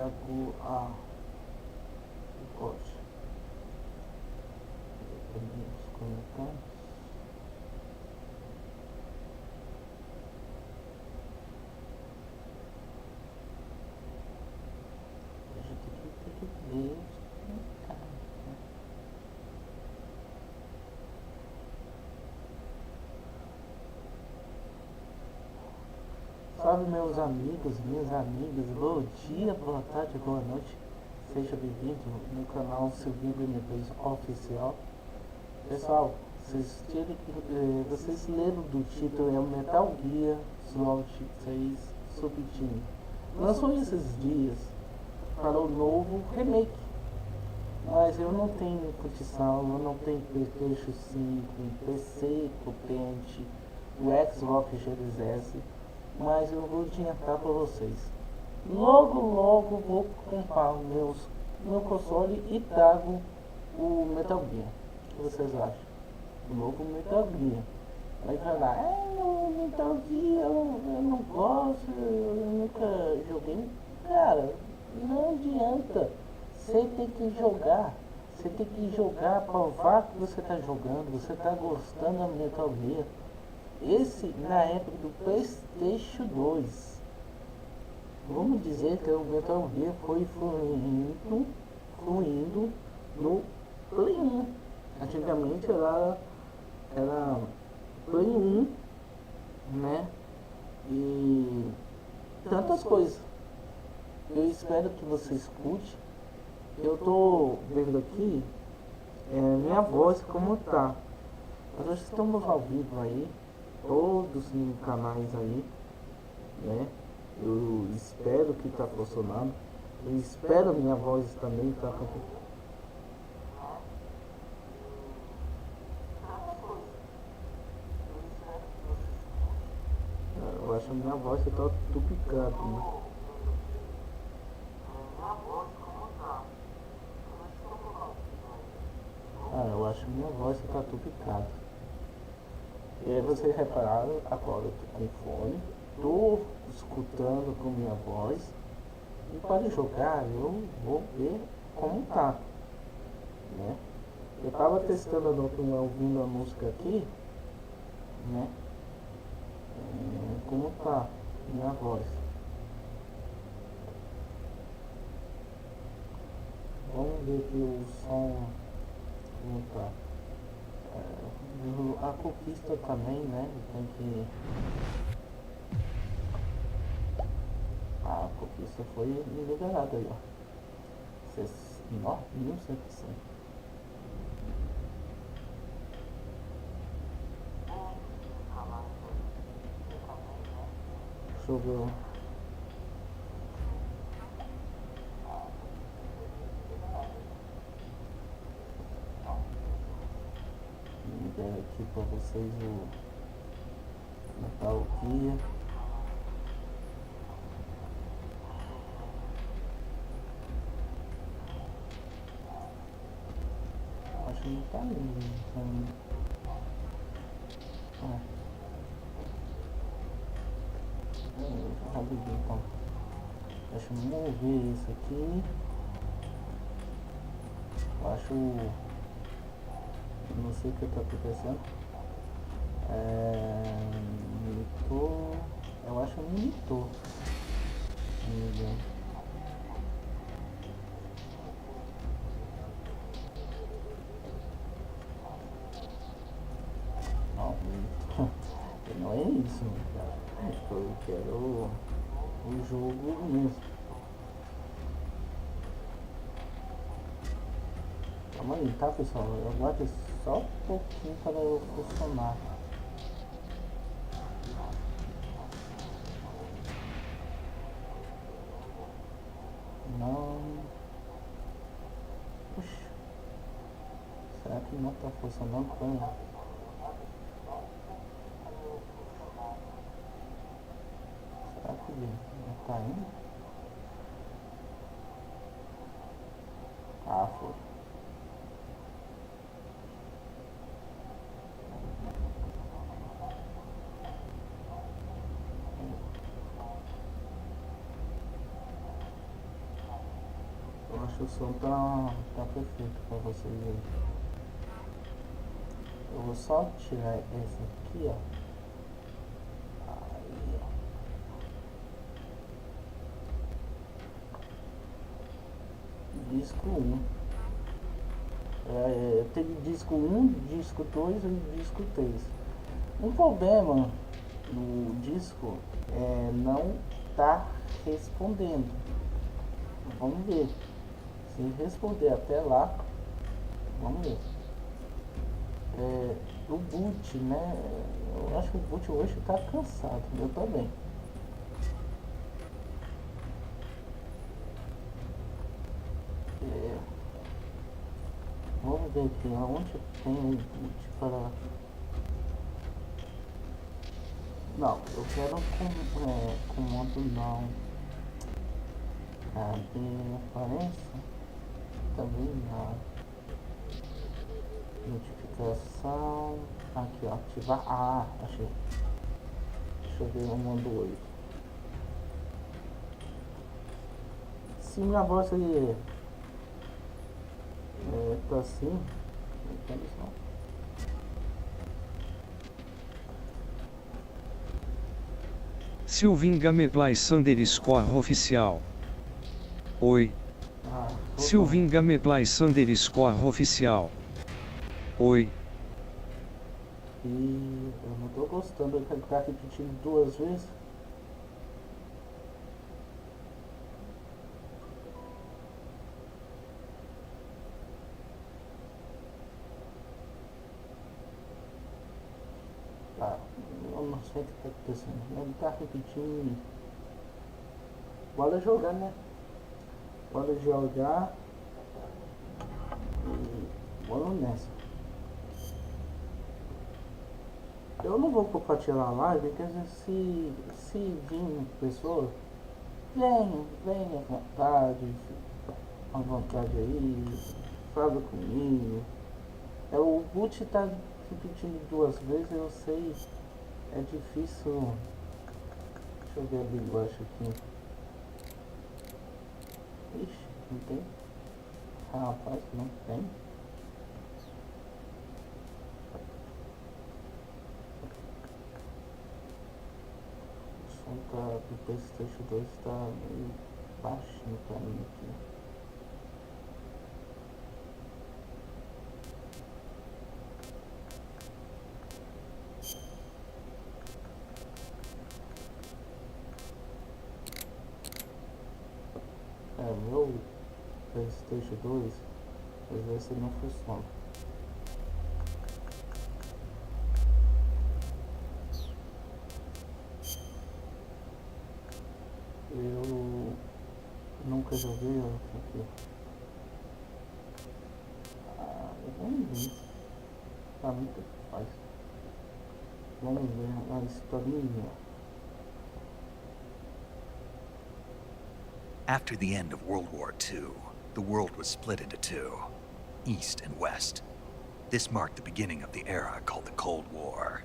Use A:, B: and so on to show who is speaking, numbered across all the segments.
A: acordo a o corte. Também os comentários. Eu tenho que ver os comentários. Salve meus amigos, minhas amigas, bom dia, boa tarde, boa noite. Seja bem-vindo no canal SILVINGAMEPLAYS OFICIal. Pessoal, vocês leram do título, é o Metal Gear Solid 6 Subteam. Lançou esses dias para o novo remake, mas eu não tenho condição, eu não tenho PlayStation 5, PC potente, o Xbox Series S, mas eu vou adiantar para vocês. Logo vou comprar meu console e trago o Metal Gear. O que vocês acham? O novo Metal Gear. Vai falar, no Metal Gear eu não gosto, eu nunca joguei. Cara, não adianta. Você tem que jogar. Você tem que jogar, provar que você está jogando, você está gostando do Metal Gear. Esse na época do PlayStation 2. Vamos dizer que o Metal Gear foi fluindo no Play 1. Antigamente era Play 1, né? E tantas coisas. Eu espero que você escute. Eu tô vendo aqui minha voz como tá. Nós estamos ao vivo aí, todos os canais aí, né? Eu espero que tá funcionando. Eu espero minha voz também tá funcionando. Eu acho que minha voz tá tupicada, né? Eu acho que minha voz tá tupicada. E aí vocês repararam, agora eu tô com fone, tô escutando com minha voz. E para jogar eu vou ver como tá, né? Eu tava testando ouvindo a música aqui, né? Como tá minha voz. Vamos ver aqui o som como tá. A conquista também, né? Tem que... A conquista foi liberada aí, ó. 1100%. Deixa eu ver. Vou aqui pra vocês o Metal Gear. Acho que não tá lindo, então... Rapidinho, então. Deixa eu mover isso aqui. Eu acho... Não sei o que tá acontecendo. Monitor... Eu acho monitor. Não é isso, cara. Eu quero o jogo mesmo. Calma aí, tá, pessoal? Eu aguardo só um pouquinho para eu funcionar. Não. Puxa. Será que não tá funcionando com Será que não tá indo? Foi. O som tá perfeito pra vocês aí. Eu vou só tirar essa aqui, ó. Aí, ó. Disco 1. Teve disco 1, disco 2 e disco 3. Um problema no disco é não tá respondendo. Vamos ver. Se responder até lá, vamos ver. O boot, né? Eu acho que o boot hoje tá cansado. Eu também. Vamos ver aqui onde tem um boot para. Não, eu quero comando não. Cadê aparência? Também não. Notificação. Aqui, ó, ativar. Ah, achei. Deixa eu ver o comando 8. Se minha voz aí tá assim, então não.
B: Silvingameplys _oficial. Oi. Silvingameplys _oficial. Oi.
A: E eu não tô gostando de ficar repetindo 2 vezes. Tá, eu não sei o que tá acontecendo. Ele tá repetindo. Bora jogar, né? Bora jogar. E bora nessa. Eu não vou compartilhar a live, porque se vir pessoa, venha à vontade aí, fala comigo. O boot tá repetindo 2 vezes, eu sei, é difícil. Deixa eu ver ali embaixo aqui. Ixi, não tem? Rapaz, não tem. O som do PlayStation 2 tá meio baixinho pra mim aqui. Meu PlayStation 2, às vezes não funciona. Eu nunca joguei aqui. Vamos ver. Tá muito fácil. Vamos ver a historinha.
C: After the end of World War II, the world was split into 2, East and West. This marked the beginning of the era called the Cold War.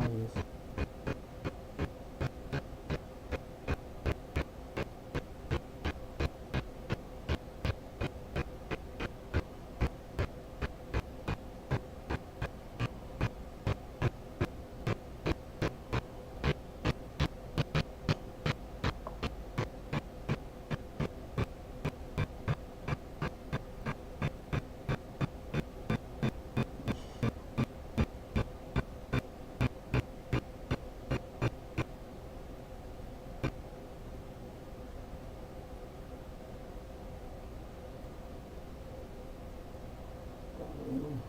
A: isso.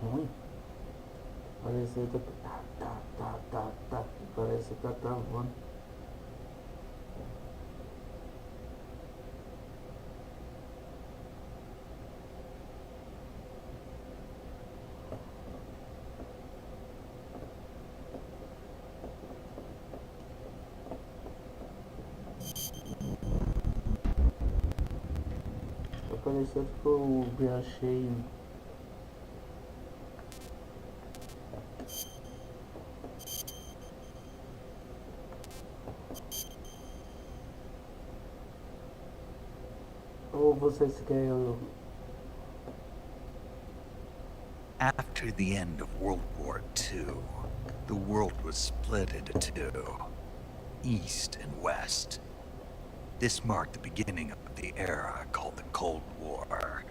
A: Ruim. Parece que parece que tá travando. Tá parecendo que eu viajei. Ou vocês querem.
C: After the end of World War II, the world was split into two, East and West. This marked the beginning of the era called the Cold War.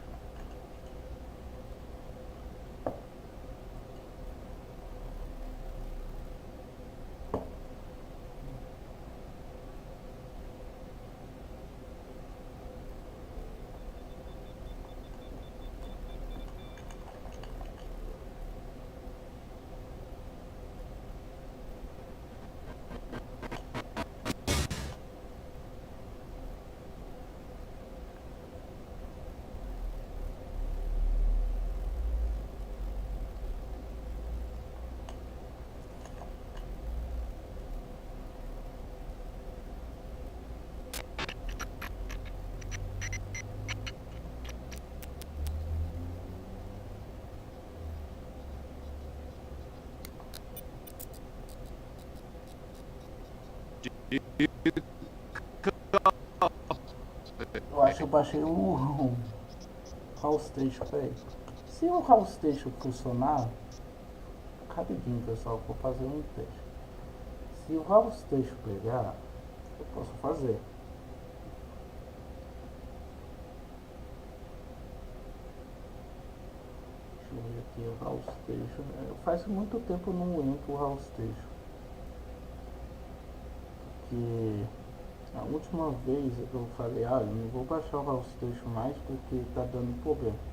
A: Eu acho que eu baixei o house station, peraí. Se o house station funcionar, rapidinho pessoal, vou fazer um teste. Se o house station pegar, eu posso fazer. Deixa eu ver aqui o house station. Faz muito tempo eu não entro o house station. Porque a última vez eu falei, eu não vou baixar o house station mais porque tá dando problema.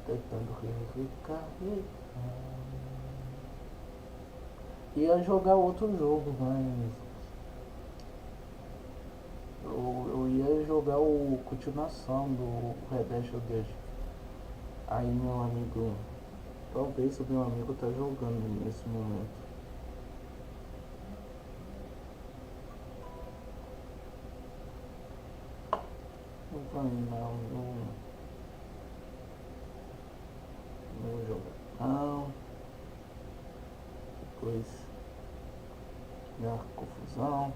A: Tentando recarregar. Ia jogar outro jogo, mas eu ia jogar o continuação do Red Dead. Aí meu amigo, talvez o meu amigo tá jogando nesse momento. No jogar, depois minha confusão.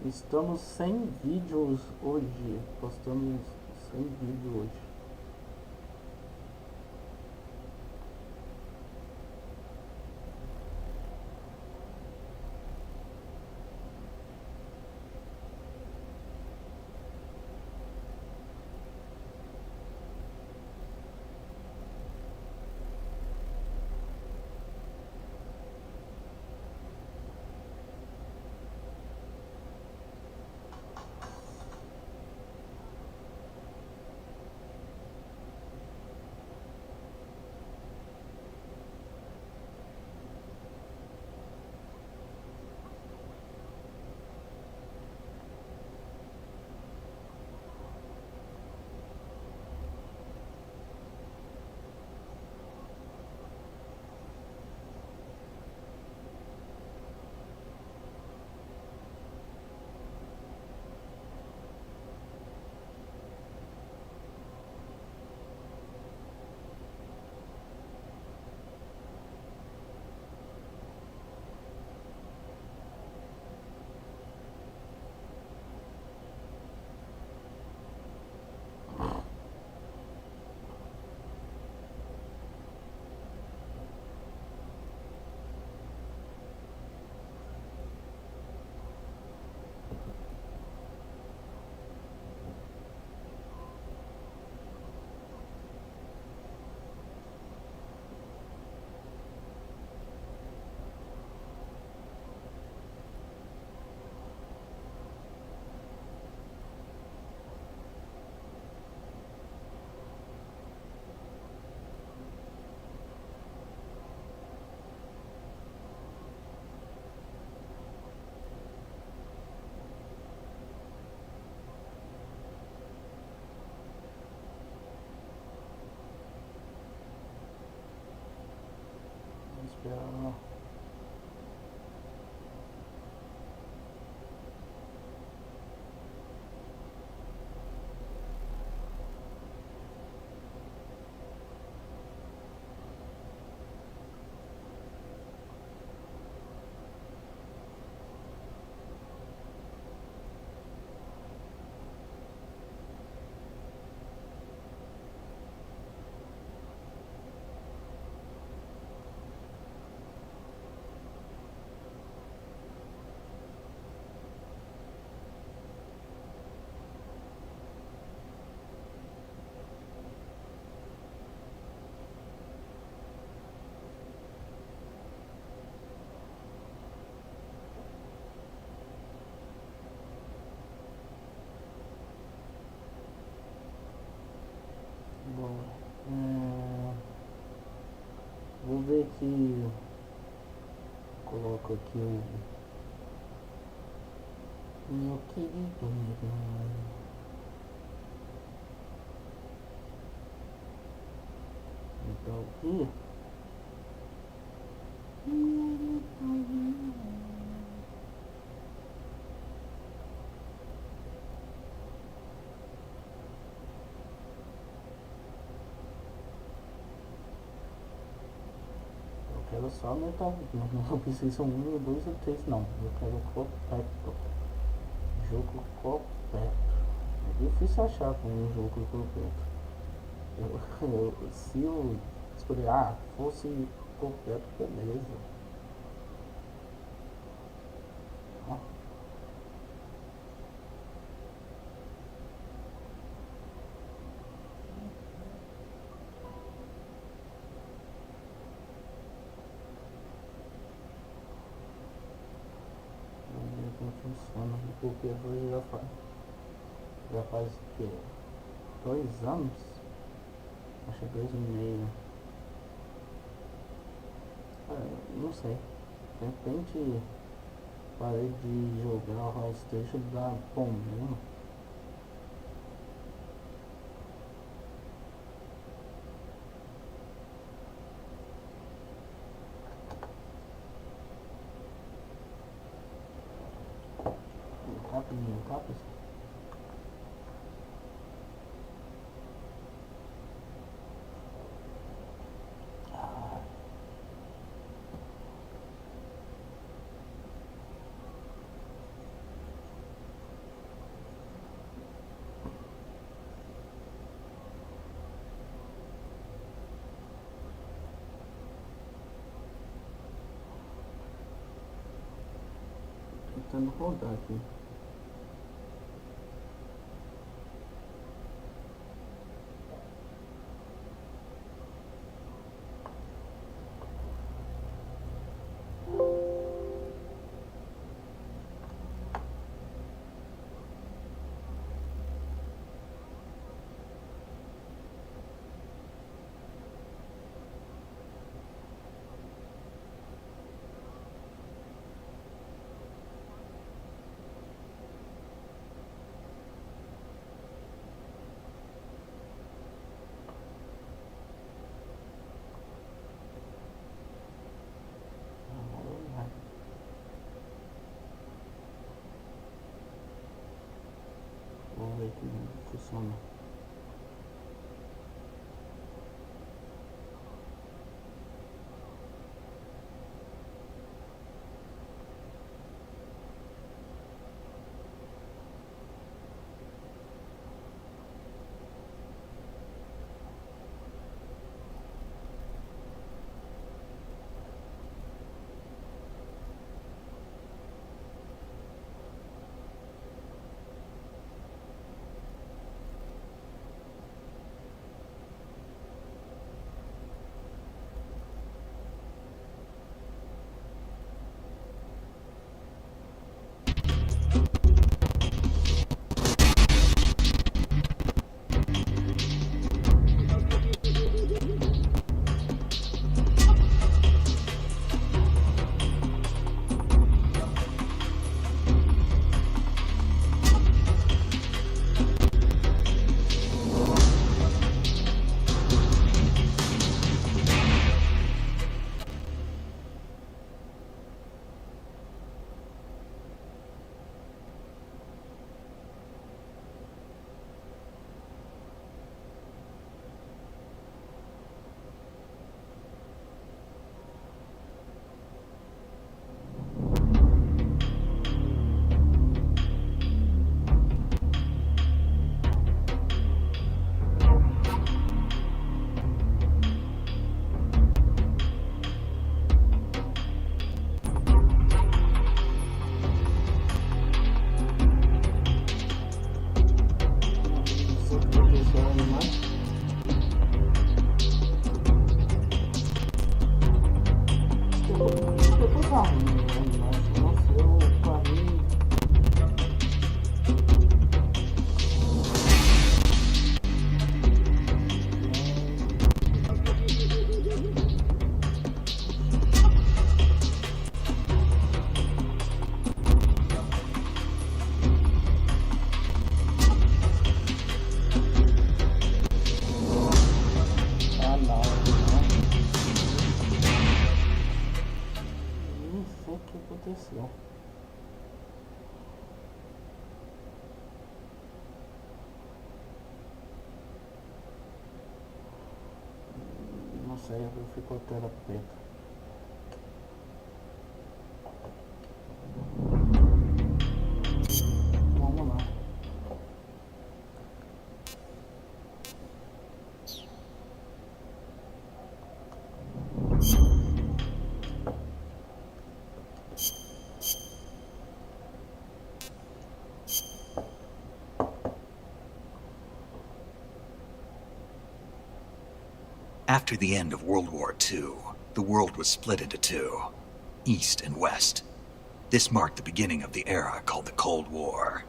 A: Estamos sem vídeos hoje, postamos sem vídeo hoje. que coloco aqui o meu querido irmão. Então aqui eu quero só aumentar, não precisa 1, 2 ou 3 não, eu quero completo, jogo completo. É difícil achar com um jogo completo. Se eu escolher, fosse completo, beleza. Ó. Vamos ver como funciona, porque hoje já faz o que? 2 anos? Acho que 2 e meio. Não sei. De repente parei de jogar o PlayStation da bom mesmo. Rapidinho, tá, pessoal? Tentando rodar aqui. Vamos ver que funciona. sei o que aconteceu. Não sei, ficou a tela preta. Vamos lá.
C: After the end of World War II, the world was split into two, East and West. This marked the beginning of the era called the Cold War.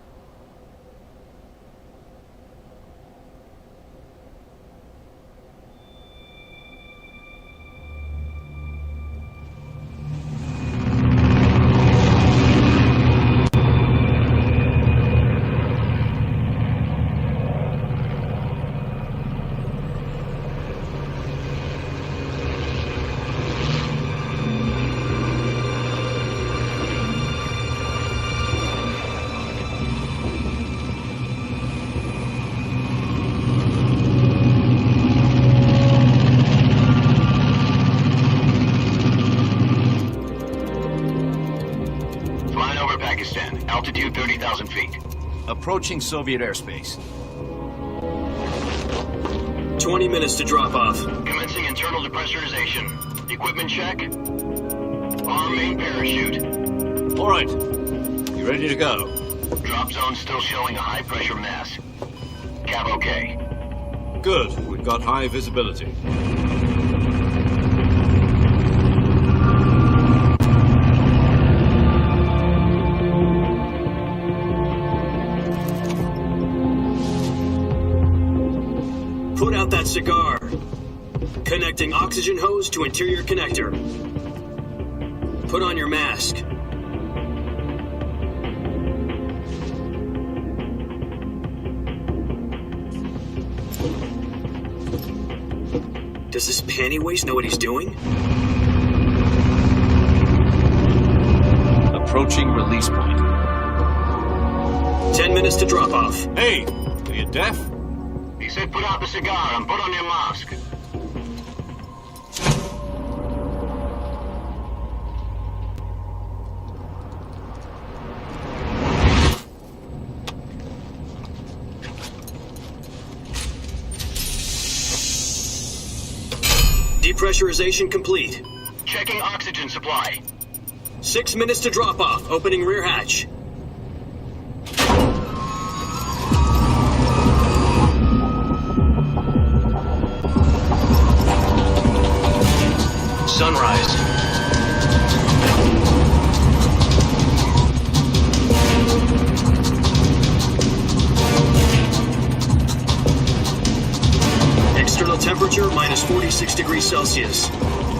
D: Altitude 30,000 feet.
E: Approaching Soviet airspace.
F: 20 minutes to drop off.
D: Commencing internal depressurization. Equipment check. Arm main parachute.
E: All right. You ready to go?
D: Drop zone still showing a high pressure mass. Cap okay.
E: Good. We've got high visibility.
F: Put out that cigar. Connecting oxygen hose to interior connector. Put on your mask. Does this panty waste know what he's doing?
E: Approaching release point.
F: 10 minutes to drop off.
E: Hey, are you deaf?
D: He said put out the cigar and put on your mask.
F: Depressurization complete.
D: Checking oxygen supply.
F: 6 minutes to drop off. Opening rear hatch.
D: Sunrise.
F: External temperature minus 46 degrees Celsius.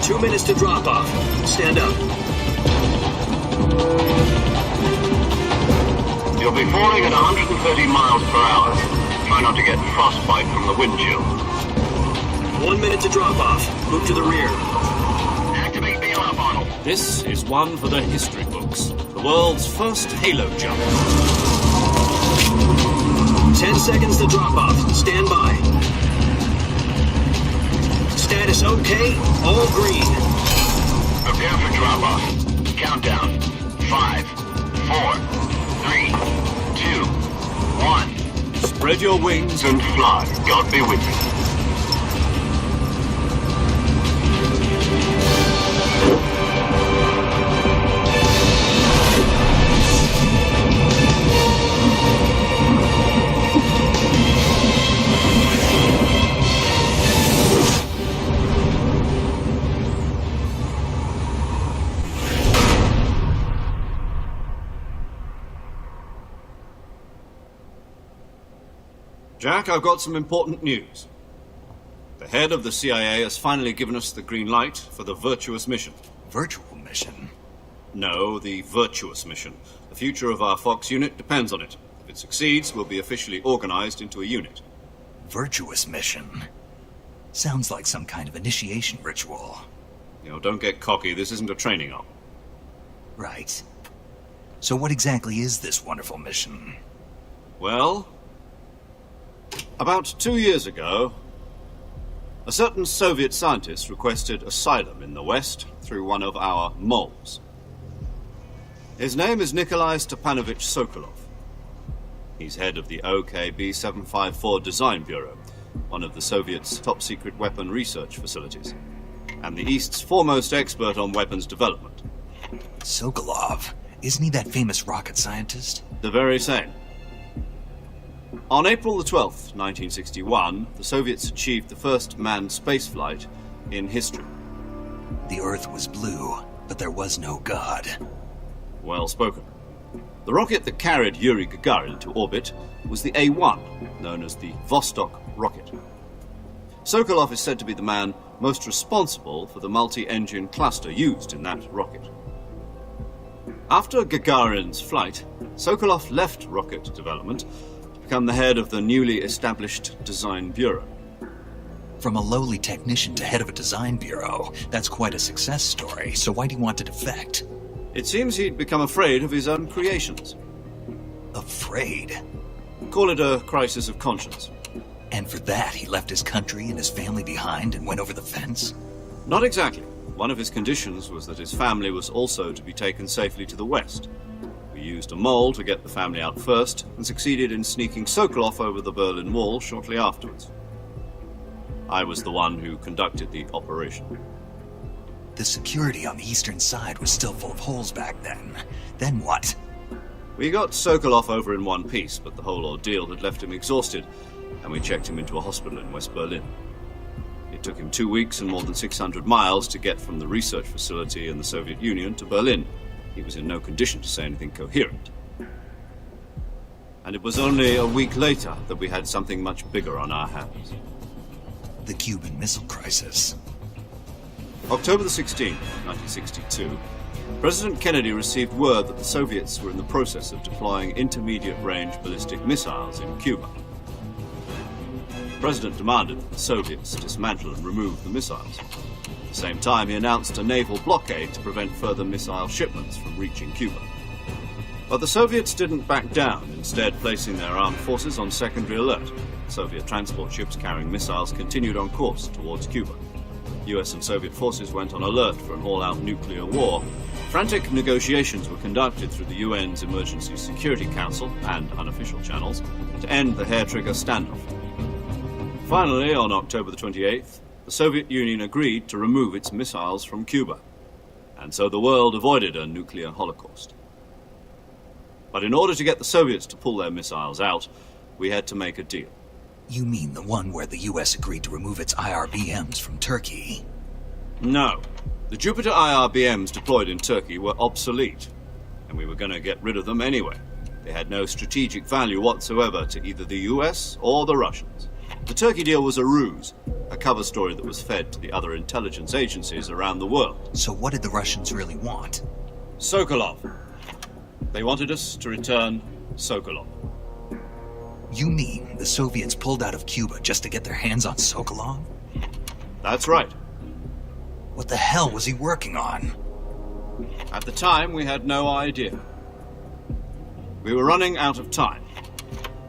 F: 2 minutes to drop off. Stand up.
D: You'll be falling at 130 miles per hour. Try not to get frostbite from the wind chill.
F: 1 minute to drop off. Move to the rear.
D: Activate the alarm funnel.
E: This is one for the history books. The world's first halo jump.
F: 10 seconds to drop off. Stand by. Status okay. All green.
D: Prepare for drop off. Countdown. 5, 4, 3, 2, 1.
E: Spread your wings
D: And fly. God be with you.
E: Jack, I've got some important news. The head of the CIA has finally given us the green light for the virtuous mission.
C: Virtual mission?
E: No, the virtuous mission. The future of our Fox unit depends on it. If it succeeds, we'll be officially organized into a unit.
C: Virtuous mission? Sounds like some kind of initiation ritual.
E: Don't get cocky. This isn't a training op.
C: Right. So what exactly is this wonderful mission?
E: Well, about 2 years ago, a certain Soviet scientist requested asylum in the West through one of our moles. His name is Nikolai Stepanovich Sokolov. He's head of the OKB 754 Design Bureau, one of the Soviets' top-secret weapon research facilities, and the East's foremost expert on weapons development.
C: Sokolov? Isn't he that famous rocket scientist?
E: The very same. On April the 12th, 1961, the Soviets achieved the first manned spaceflight in history.
C: The Earth was blue, but there was no God.
E: Well spoken. The rocket that carried Yuri Gagarin to orbit was the A-1, known as the Vostok rocket. Sokolov is said to be the man most responsible for the multi-engine cluster used in that rocket. After Gagarin's flight, Sokolov left rocket development to become the head of the newly established Design Bureau.
C: From a lowly technician to head of a design bureau, that's quite a success story, so why do you want to defect?
E: It seems he'd become afraid of his own creations.
C: Afraid?
E: Call it a crisis of conscience.
C: And for that, he left his country and his family behind and went over the fence?
E: Not exactly. One of his conditions was that his family was also to be taken safely to the West. We used a mole to get the family out first, and succeeded in sneaking Sokolov over the Berlin Wall shortly afterwards. I was the one who conducted the operation.
C: The security on the eastern side was still full of holes back then. Then what?
E: We got Sokolov over in one piece, but the whole ordeal had left him exhausted, and we checked him into a hospital in West Berlin. It took him 2 weeks and more than 600 miles to get from the research facility in the Soviet Union to Berlin. He was in no condition to say anything coherent. And it was only a week later that we had something much bigger on our hands.
C: The Cuban Missile Crisis.
E: October the 16th, 1962, President Kennedy received word that the Soviets were in the process of deploying intermediate-range ballistic missiles in Cuba. The President demanded that the Soviets dismantle and remove the missiles. At the same time, he announced a naval blockade to prevent further missile shipments from reaching Cuba. But the Soviets didn't back down, instead placing their armed forces on secondary alert. Soviet transport ships carrying missiles continued on course towards Cuba. US and Soviet forces went on alert for an all-out nuclear war. Frantic negotiations were conducted through the UN's Emergency Security Council and unofficial channels to end the hair-trigger standoff. Finally, on October the 28th, the Soviet Union agreed to remove its missiles from Cuba, and so the world avoided a nuclear holocaust. But in order to get the Soviets to pull their missiles out, we had to make a deal.
C: You mean the one where the US agreed to remove its IRBMs from Turkey?
E: No. The Jupiter IRBMs deployed in Turkey were obsolete, and we were going to get rid of them anyway. They had no strategic value whatsoever to either the US or the Russians. The Turkey deal was a ruse, a cover story that was fed to the other intelligence agencies around the world.
C: So what did the Russians really want?
E: Sokolov. They wanted us to return Sokolov.
C: You mean the Soviets pulled out of Cuba just to get their hands on Sokolov?
E: That's right.
C: What the hell was he working on?
E: At the time, we had no idea. We were running out of time.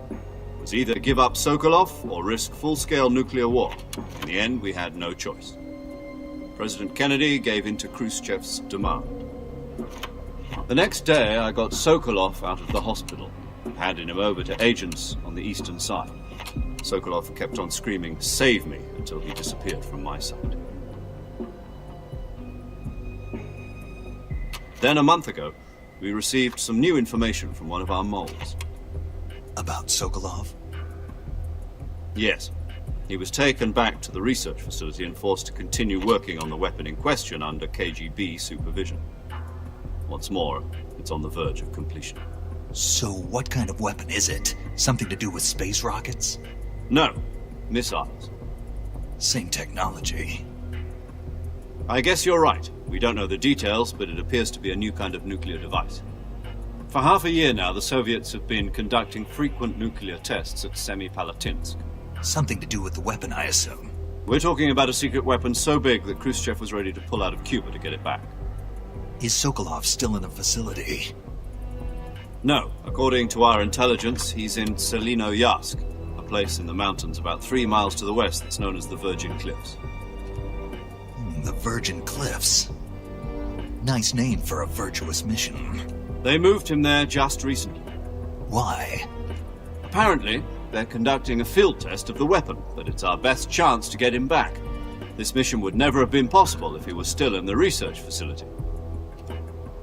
E: It was either give up Sokolov or risk full-scale nuclear war. In the end, we had no choice. President Kennedy gave in to Khrushchev's demand. The next day, I got Sokolov out of the hospital, handing him over to agents on the eastern side. Sokolov kept on screaming, "Save me," until he disappeared from my sight. Then a month ago, we received some new information from one of our moles.
C: About Sokolov?
E: Yes. He was taken back to the research facility and forced to continue working on the weapon in question under KGB supervision. What's more, it's on the verge of completion.
C: So what kind of weapon is it? Something to do with space rockets?
E: No, missiles.
C: Same technology.
E: I guess you're right. We don't know the details, but it appears to be a new kind of nuclear device. For half a year now, the Soviets have been conducting frequent nuclear tests at Semipalatinsk.
C: Something to do with the weapon, I assume.
E: We're talking about a secret weapon so big that Khrushchev was ready to pull out of Cuba to get it back.
C: Is Sokolov still in the facility?
E: No. According to our intelligence, he's in Selino-Yask, a place in the mountains about 3 miles to the west that's known as the Virgin Cliffs.
C: The Virgin Cliffs. Nice name for a virtuous mission.
E: They moved him there just recently.
C: Why?
E: Apparently, they're conducting a field test of the weapon, but it's our best chance to get him back. This mission would never have been possible if he was still in the research facility.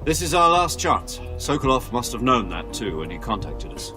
E: This is our last chance. Sokolov must have known that too when he contacted us.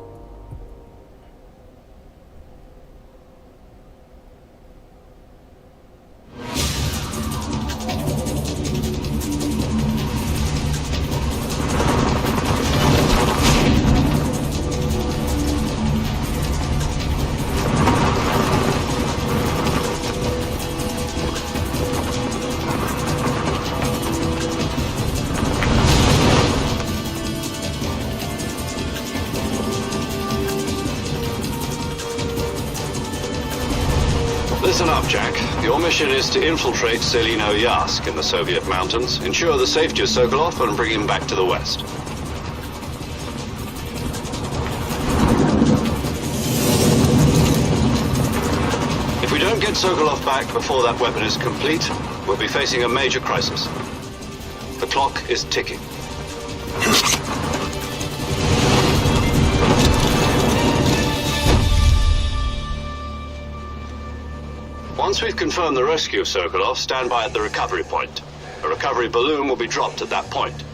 D: Listen up, Jack. Your mission is to infiltrate Selino-Yask in the Soviet mountains, ensure the safety of Sokolov, and bring him back to the west. If we don't get Sokolov back before that weapon is complete, we'll be facing a major crisis. The clock is ticking. Once we've confirmed the rescue of Sokolov, stand by at the recovery point. A recovery balloon will be dropped at that point.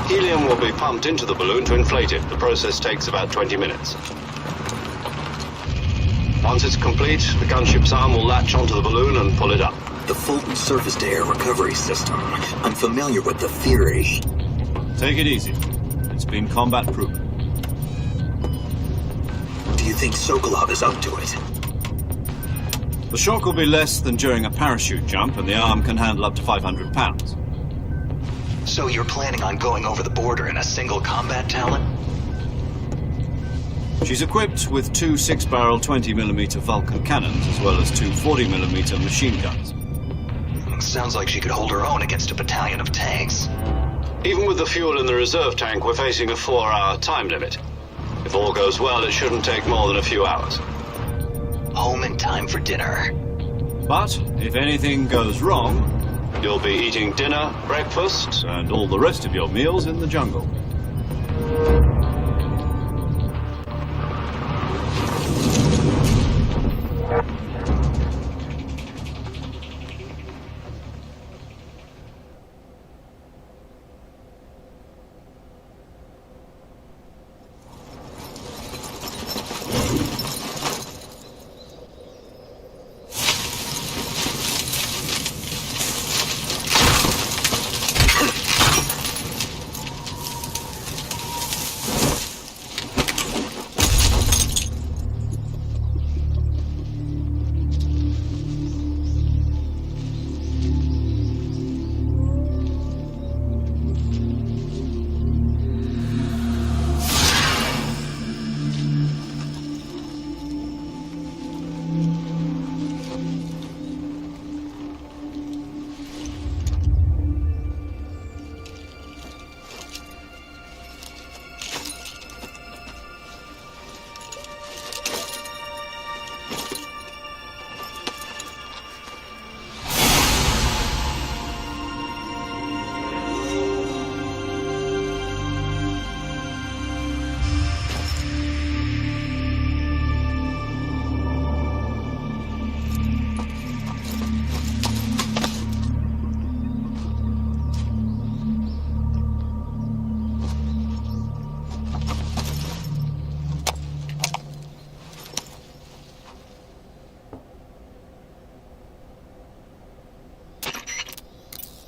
D: Helium will be pumped into the balloon to inflate it. The process takes about 20 minutes. Once it's complete, the gunship's arm will latch onto the balloon and pull it up.
G: The Fulton surface-to-air recovery system. I'm familiar with the theory.
E: Take it easy. It's been combat-proven.
G: Do you think Sokolov is up to it?
E: The shock will be less than during a parachute jump, and the arm can handle up to 500 pounds.
G: So you're planning on going over the border in a single combat Talon?
E: She's equipped with 2 6-barrel 20mm Vulcan cannons, as well as 2 40mm machine guns.
G: Sounds like she could hold her own against a battalion of tanks.
D: Even with the fuel in the reserve tank, we're facing a 4-hour time limit. If all goes well, it shouldn't take more than a few hours.
G: Home in time for dinner.
E: But if anything goes wrong,
D: You'll be eating dinner, breakfast,
E: and all the rest of your meals in the jungle.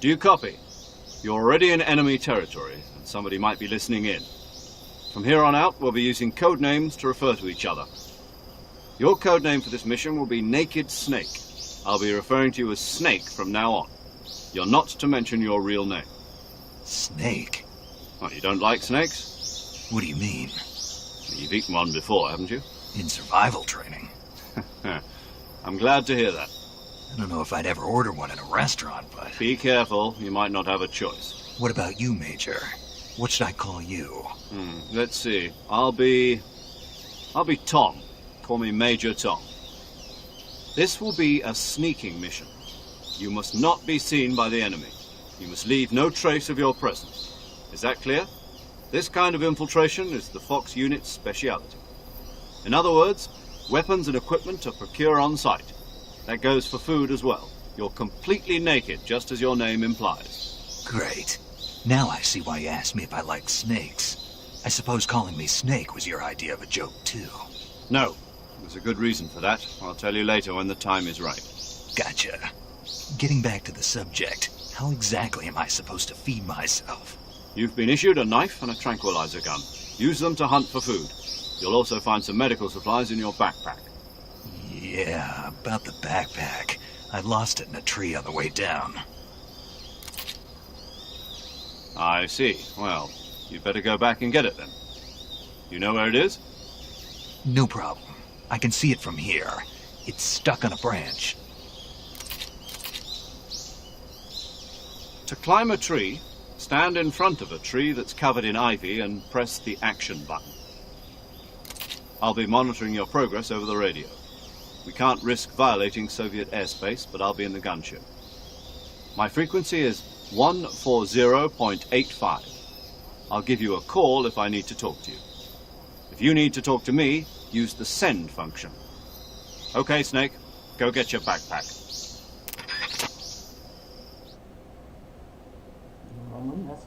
E: Do you copy? You're already in enemy territory, and somebody might be listening in. From here on out, we'll be using code names to refer to each other. Your code name for this mission will be Naked Snake. I'll be referring to you as Snake from now on. You're not to mention your real name.
C: Snake?
E: Well, you don't like snakes?
C: What do you mean?
E: You've eaten one before, haven't you?
C: In survival training.
E: I'm glad to hear that.
C: I don't know if I'd ever order one in a restaurant, but...
E: Be careful, you might not have a choice.
C: What about you, Major? What should I call you?
E: Let's see. I'll be Tom. Call me Major Tom. This will be a sneaking mission. You must not be seen by the enemy. You must leave no trace of your presence. Is that clear? This kind of infiltration is the Fox unit's speciality. In other words, weapons and equipment are procured on site. That goes for food as well. You're completely naked, just as your name implies.
C: Great. Now I see why you asked me if I liked snakes. I suppose calling me Snake was your idea of a joke, too.
E: No. There's a good reason for that. I'll tell you later when the time is right.
C: Gotcha. Getting back to the subject, how exactly am I supposed to feed myself?
E: You've been issued a knife and a tranquilizer gun. Use them to hunt for food. You'll also find some medical supplies in your backpack.
C: Yeah, about the backpack. I lost it in a tree on the way down.
E: I see. Well, you'd better go back and get it then. You know where it is?
C: No problem. I can see it from here. It's stuck on a branch.
E: To climb a tree, stand in front of a tree that's covered in ivy and press the action button. I'll be monitoring your progress over the radio. We can't risk violating Soviet airspace, but I'll be in the gunship. My frequency is 140.85. I'll give you a call if I need to talk to you. If you need to talk to me, use the send function. Okay, Snake, go get your backpack.
A: Vamos nessa.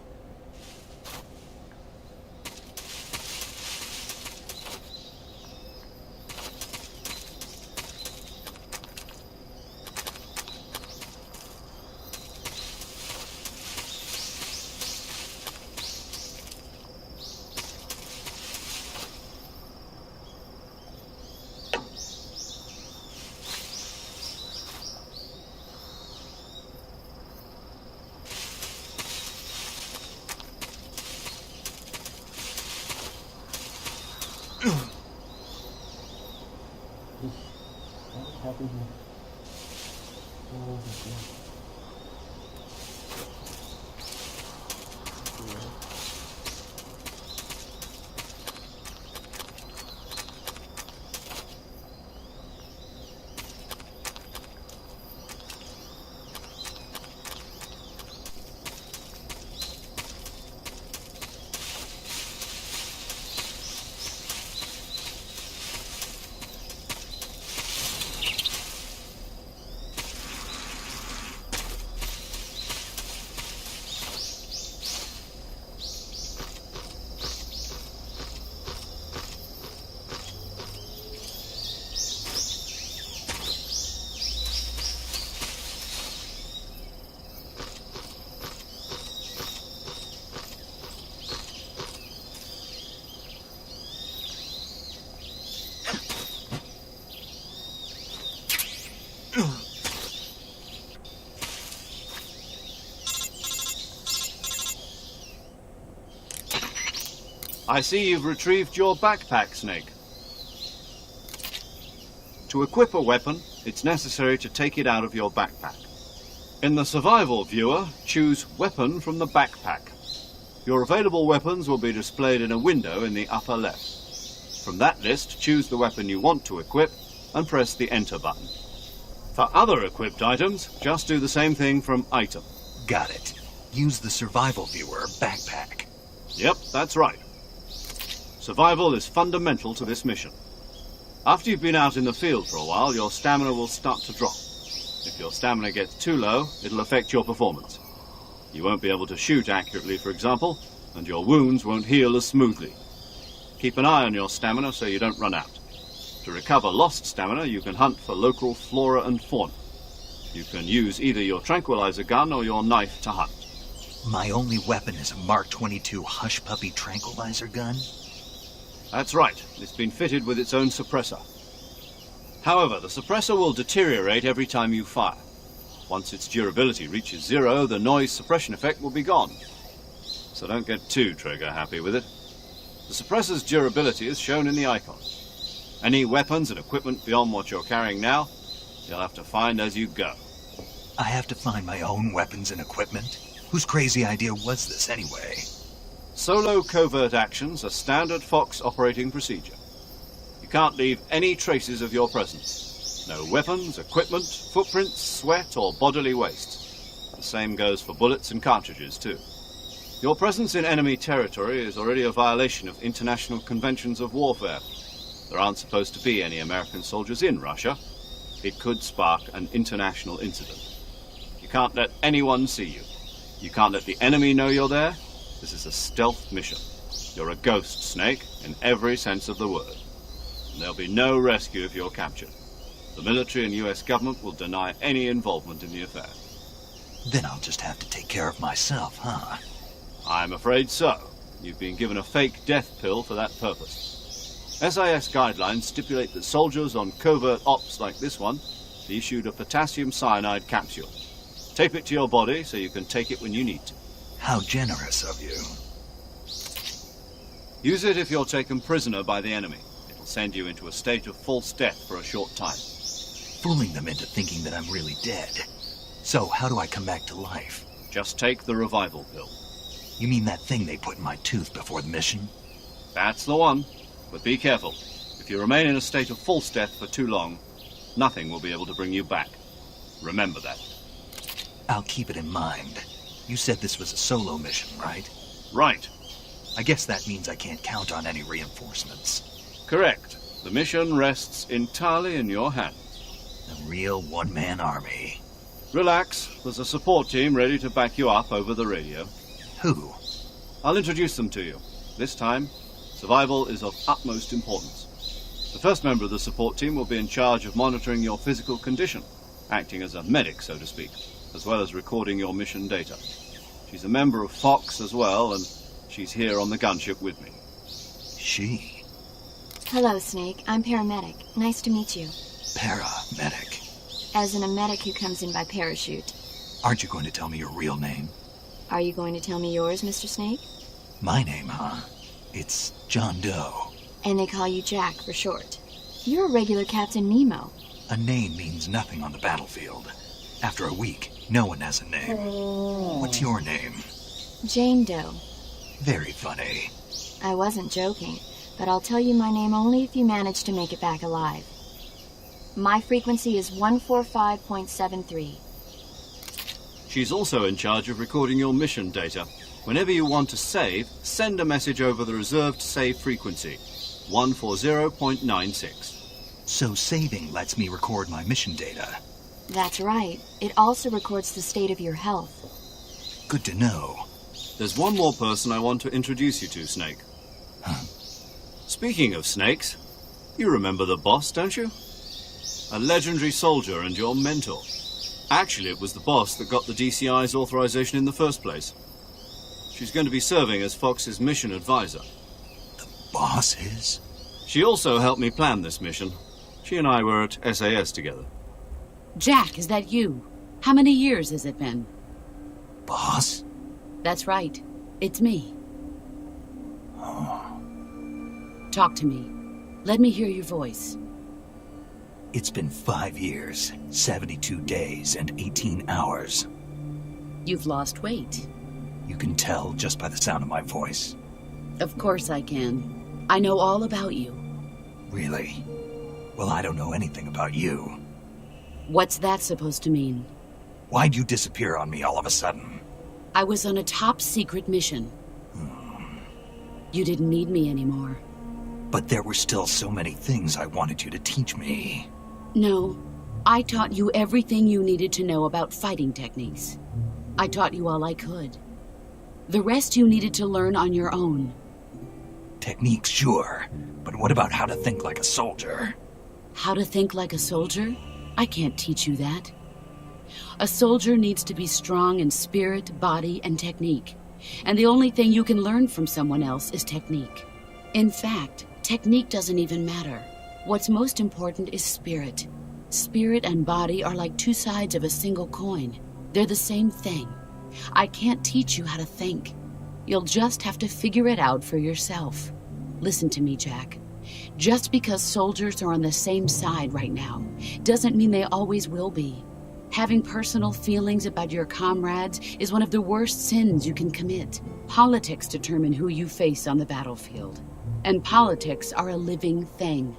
A: Rapidinho.
E: I see you've retrieved your backpack, Snake. To equip a weapon, it's necessary to take it out of your backpack. In the survival viewer, choose Weapon from the backpack. Your available weapons will be displayed in a window in the upper left. From that list, choose the weapon you want to equip and press the Enter button. For other equipped items, just do the same thing from Item.
C: Got it. Use the survival viewer backpack.
E: Yep, that's right. Survival is fundamental to this mission. After you've been out in the field for a while, your stamina will start to drop. If your stamina gets too low, it'll affect your performance. You won't be able to shoot accurately, for example, and your wounds won't heal as smoothly. Keep an eye on your stamina so you don't run out. To recover lost stamina, you can hunt for local flora and fauna. You can use either your tranquilizer gun or your knife to hunt.
C: My only weapon is a Mark 22 Hush Puppy tranquilizer gun?
E: That's right. It's been fitted with its own suppressor. However, the suppressor will deteriorate every time you fire. Once its durability reaches 0, the noise suppression effect will be gone. So don't get too trigger happy with it. The suppressor's durability is shown in the icon. Any weapons and equipment beyond what you're carrying now you'll have to find as you go.
C: I have to find my own weapons and equipment? Whose crazy idea was this anyway?
E: Solo covert actions are standard Fox operating procedure. You can't leave any traces of your presence. No weapons, equipment, footprints, sweat, or bodily waste. The same goes for bullets and cartridges, too. Your presence in enemy territory is already a violation of international conventions of warfare. There aren't supposed to be any American soldiers in Russia. It could spark an international incident. You can't let anyone see you. You can't let the enemy know you're there. This is a stealth mission. You're a ghost, Snake, in every sense of the word. And there'll be no rescue if you're captured. The military and US government will deny any involvement in the affair.
C: Then I'll just have to take care of myself, huh?
E: I'm afraid so. You've been given a fake death pill for that purpose. SIS guidelines stipulate that soldiers on covert ops like this one be issued a potassium cyanide capsule. Tape it to your body so you can take it when you need to.
C: How generous of you.
E: Use it if you're taken prisoner by the enemy. It'll send you into a state of false death for a short time.
C: Fooling them into thinking that I'm really dead. So, how do I come back to life?
E: Just take the revival pill.
C: You mean that thing they put in my tooth before the mission?
E: That's the one. But be careful. If you remain in a state of false death for too long, nothing will be able to bring you back. Remember that.
C: I'll keep it in mind. You said this was a solo mission, right?
E: Right.
C: I guess that means I can't count on any reinforcements.
E: Correct. The mission rests entirely in your hands.
C: A real one-man army.
E: Relax. There's a support team ready to back you up over the radio.
C: Who?
E: I'll introduce them to you. This time, survival is of utmost importance. The first member of the support team will be in charge of monitoring your physical condition, acting as a medic, so to speak, as well as recording your mission data. She's a member of Fox as well, and she's here on the gunship with me.
C: She?
H: Hello, Snake. I'm paramedic. Nice to meet you.
C: Paramedic.
H: As in a medic who comes in by parachute.
C: Aren't you going to tell me your real name?
H: Are you going to tell me yours, Mr. Snake?
C: My name, huh? It's John Doe.
H: And they call you Jack for short. You're a regular Captain Nemo.
C: A name means nothing on the battlefield. After a week, no one has a name. What's your name?
H: Jane Doe.
C: Very funny.
H: I wasn't joking, but I'll tell you my name only if you manage to make it back alive. My frequency is 145.73.
E: She's also in charge of recording your mission data. Whenever you want to save, send a message over the reserved save frequency, 140.96.
C: So saving lets me record my mission data.
H: That's right. It also records the state of your health.
C: Good to know.
E: There's one more person I want to introduce you to, Snake.
C: Huh?
E: Speaking of snakes, you remember the boss, don't you? A legendary soldier and your mentor. Actually, it was the boss that got the DCI's authorization in the first place. She's going to be serving as Fox's mission advisor.
C: The boss is?
E: She also helped me plan this mission. She and I were at SAS together.
I: Jack, is that you? How many years has it been?
C: Boss?
I: That's right. It's me.
C: Oh.
I: Talk to me. Let me hear your voice.
C: It's been 5 years, 72 days, and 18 hours.
I: You've lost weight.
C: You can tell just by the sound of my voice.
I: Of course I can. I know all about you.
C: Really? Well, I don't know anything about you.
I: What's that supposed to mean?
C: Why'd you disappear on me all of a sudden?
I: I was on a top-secret mission. You didn't need me anymore.
C: But there were still so many things I wanted you to teach me.
I: No, I taught you everything you needed to know about fighting techniques. I taught you all I could. The rest you needed to learn on your own.
C: Techniques, sure. But what about how to think like a soldier?
I: How to think like a soldier? I can't teach you that. A soldier needs to be strong in spirit, body, and technique. And the only thing you can learn from someone else is technique. In fact, technique doesn't even matter. What's most important is spirit. Spirit and body are like two sides of a single coin. They're the same thing. I can't teach you how to think. You'll just have to figure it out for yourself. Listen to me, Jack. Just because soldiers are on the same side right now doesn't mean they always will be. Having personal feelings about your comrades is one of the worst sins you can commit. Politics determine who you face on the battlefield. And politics are a living thing.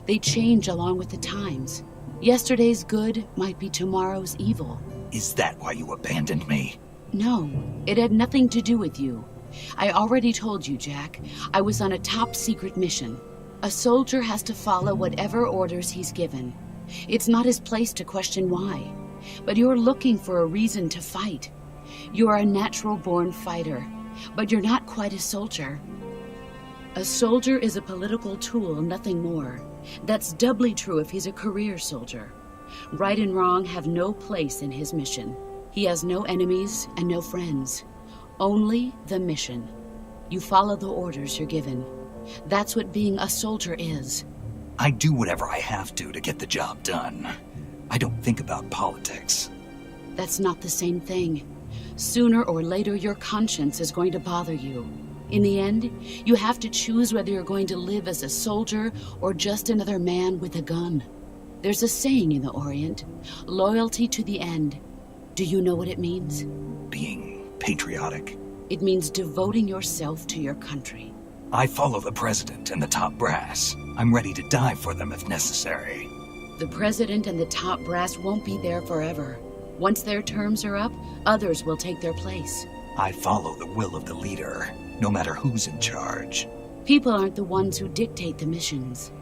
I: They change along with the times. Yesterday's good might be tomorrow's evil.
C: Is that why you abandoned me?
I: No, it had nothing to do with you. I already told you, Jack. I was on a top-secret mission. A soldier has to follow whatever orders he's given. It's not his place to question why. But you're looking for a reason to fight. You're a natural-born fighter, but you're not quite a soldier. A soldier is a political tool, nothing more. That's doubly true if he's a career soldier. Right and wrong have no place in his mission. He has no enemies and no friends. Only the mission. You follow the orders you're given. That's what being a soldier is.
C: I do whatever I have to get the job done. I don't think about politics.
I: That's not the same thing. Sooner or later, your conscience is going to bother you. In the end, you have to choose whether you're going to live as a soldier or just another man with a gun. There's a saying in the Orient, loyalty to the end. Do you know what it means?
C: Being patriotic.
I: It means devoting yourself to your country.
C: I follow the president and the top brass. I'm ready to die for them if necessary.
I: The president and the top brass won't be there forever. Once their terms are up, others will take their place.
C: I follow the will of the leader, no matter who's in charge.
I: People aren't the ones who dictate the missions.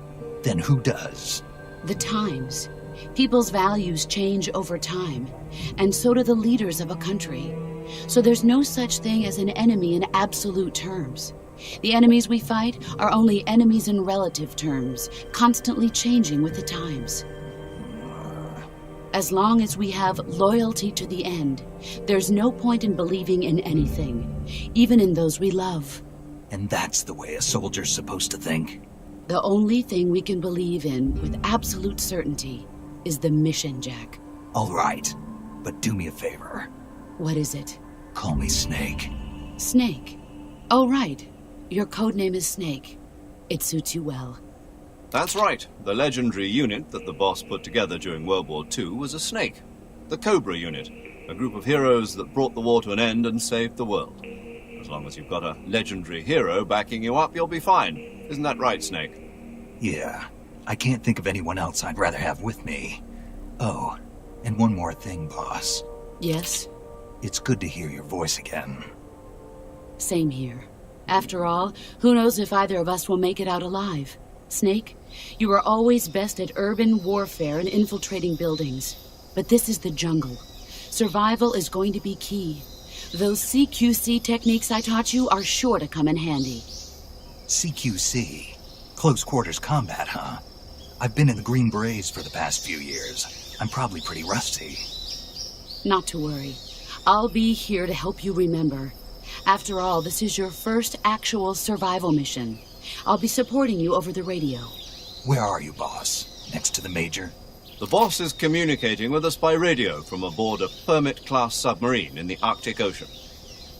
C: Then who does?
I: The times. People's values change over time, and so do the leaders of a country. So there's no such thing as an enemy in absolute terms. The enemies we fight are only enemies in relative terms, constantly changing with the times. As long as we have loyalty to the end, there's no point in believing in anything, even in those we love.
C: And that's the way a soldier's supposed to think?
I: The only thing we can believe in with absolute certainty is the mission, Jack.
C: All right, but do me a favor.
I: What is it?
C: Call me Snake.
I: Snake? Oh, right. Your codename is Snake. It suits you well.
E: That's right. The legendary unit that the boss put together during World War II was a snake. The Cobra unit, a group of heroes that brought the war to an end and saved the world. As long as you've got a legendary hero backing you up, you'll be fine. Isn't that right, Snake?
C: Yeah. I can't think of anyone else I'd rather have with me. Oh, and one more thing, boss.
I: Yes?
C: It's good to hear your voice again.
I: Same here. After all, who knows if either of us will make it out alive? Snake, you are always best at urban warfare and infiltrating buildings. But this is the jungle. Survival is going to be key. Those CQC techniques I taught you are sure to come in handy.
C: CQC? Close quarters combat, huh? I've been in the Green Berets for the past few years. I'm probably pretty rusty.
I: Not to worry. I'll be here to help you remember. After all, this is your first actual survival mission. I'll be supporting you over the radio.
C: Where are you, boss? Next to the Major?
E: The boss is communicating with us by radio from aboard a Permit-class submarine in the Arctic Ocean.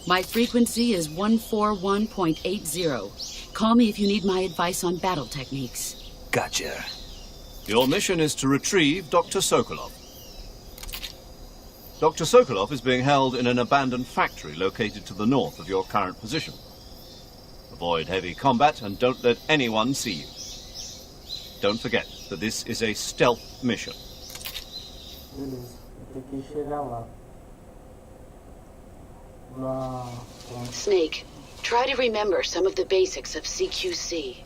I: My frequency is 141.80. Call me if you need my advice on battle techniques.
C: Gotcha.
E: Your mission is to retrieve Dr. Sokolov. Dr. Sokolov is being held in an abandoned factory located to the north of your current position. Avoid heavy combat and don't let anyone see you. Don't forget that this is a stealth mission.
A: Beleza, tem que chegar lá.
I: Snake, try to remember some of the basics of CQC.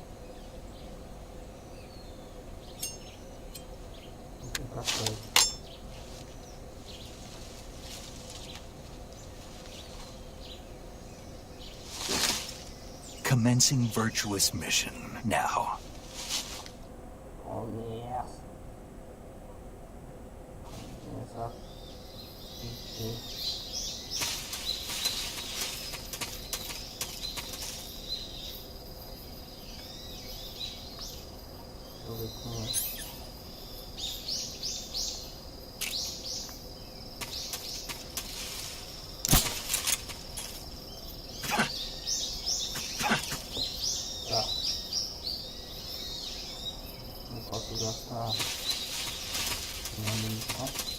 C: Commencing virtuous mission now.
A: Oh, yes. Começar. Deixa eu ver como é. Vou gastar uma munição.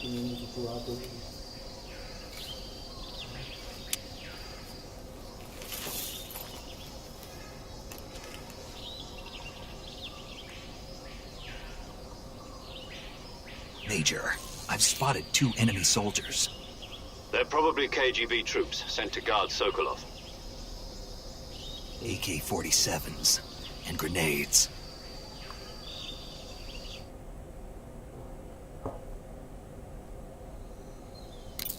A: Manipulador.
C: Major, I've spotted 2 enemy soldiers.
D: They're probably KGB troops sent to guard Sokolov.
C: AK-47s and grenades.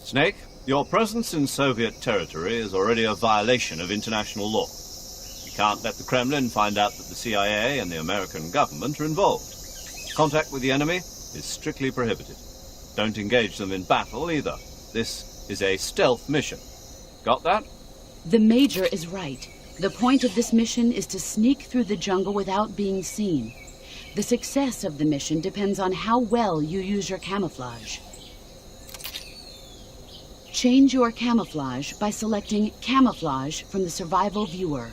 E: Snake, your presence in Soviet territory is already a violation of international law. You can't let the Kremlin find out that the CIA and the American government are involved. Contact with the enemy is strictly prohibited. Don't engage them in battle either. This is a stealth mission. Got that?
I: The Major is right. The point of this mission is to sneak through the jungle without being seen. The success of the mission depends on how well you use your camouflage. Change your camouflage by selecting Camouflage from the Survival Viewer.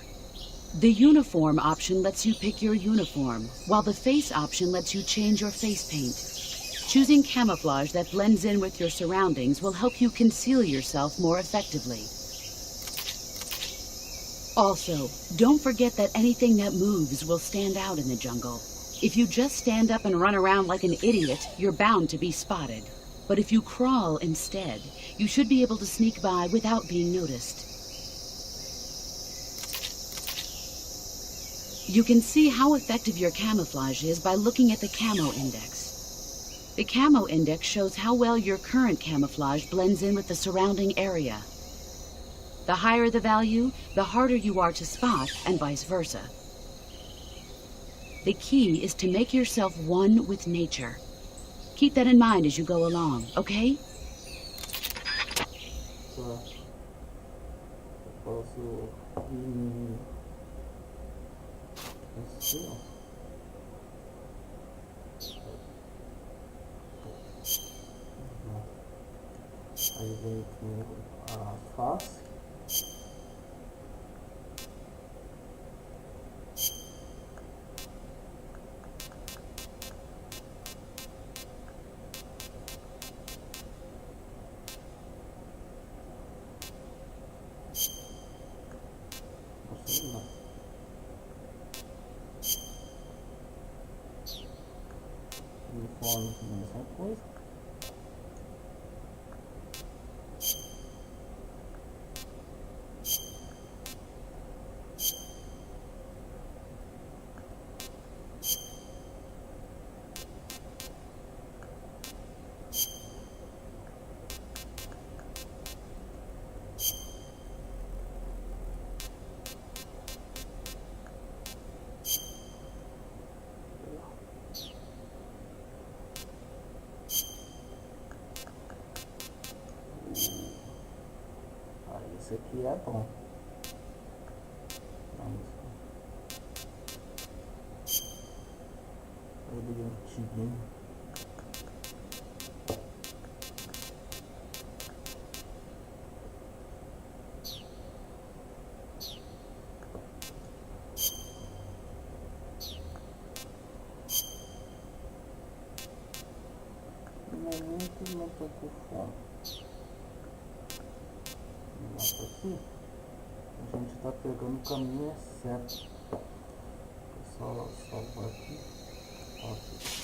I: The Uniform option lets you pick your uniform, while the Face option lets you change your face paint. Choosing camouflage that blends in with your surroundings will help you conceal yourself more effectively. Also, don't forget that anything that moves will stand out in the jungle. If you just stand up and run around like an idiot, you're bound to be spotted. But if you crawl instead, you should be able to sneak by without being noticed. You can see how effective your camouflage is by looking at the camo index. The camo index shows how well your current camouflage blends in with the surrounding area. The higher the value, the harder you are to spot, and vice versa. The key is to make yourself one with nature. Keep that in mind as you go along, okay?
A: Aí vem com a face. Uniforme, mesma coisa. E é bom. Ele é antiguinho. Não tô com fome. Nossa, aqui a gente tá pegando o caminho certo. Só salvar aqui. Aqui.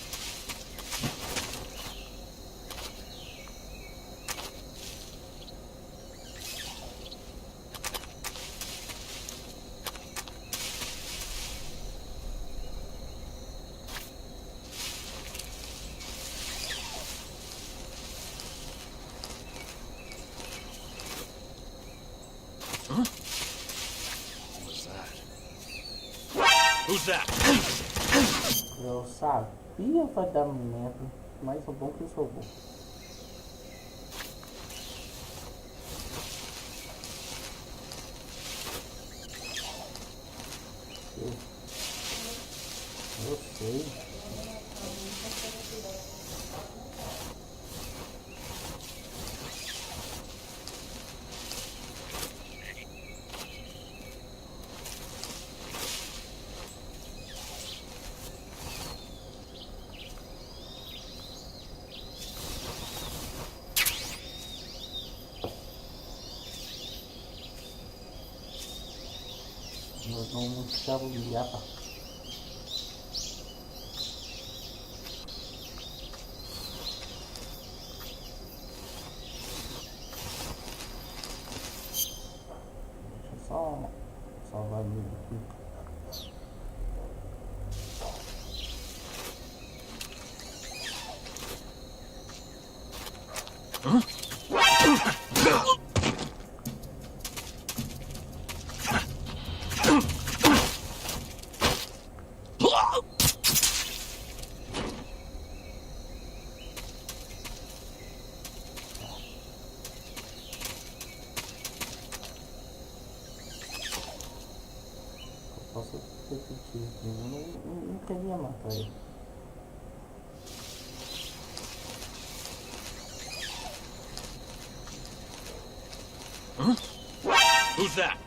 A: Eu sabia vai dar merda, mas o bom que eu sou bom. Eu sei. Nós vamos deixar o liapa. Deixa eu só salvar ele aqui. Posso repetir aqui, eu não queria matar ele.
F: Who's that?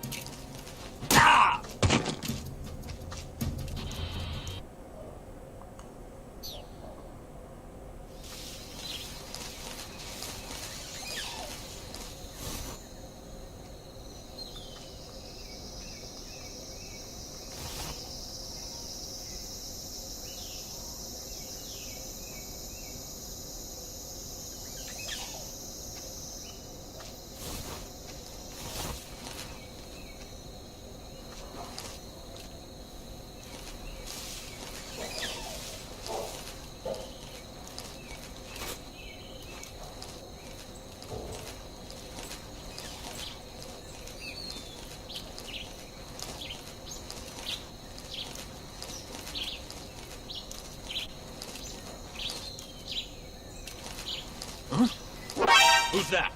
F: Who's that?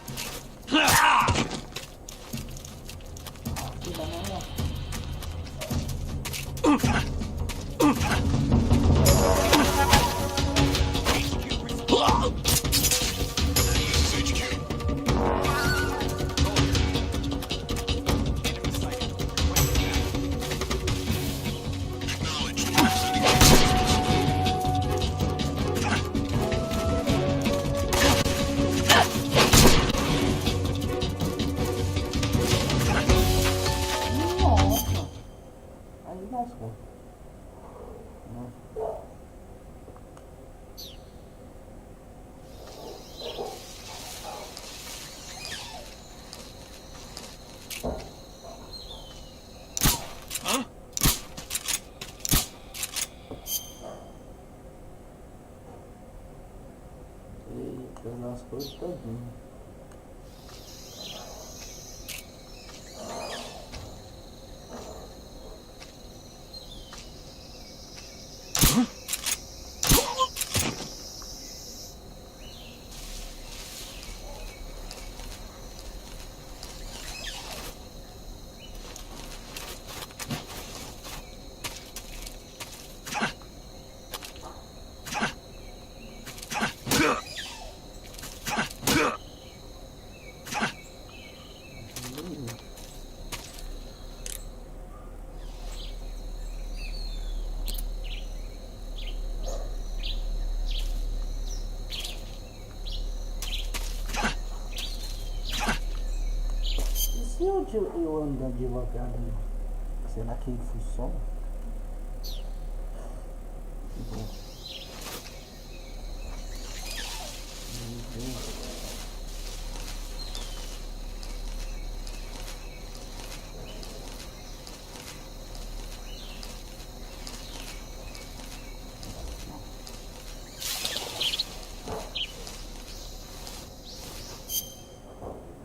A: As coisas todinho. Veja eu andando devagar ali. Será que funciona? Que bom.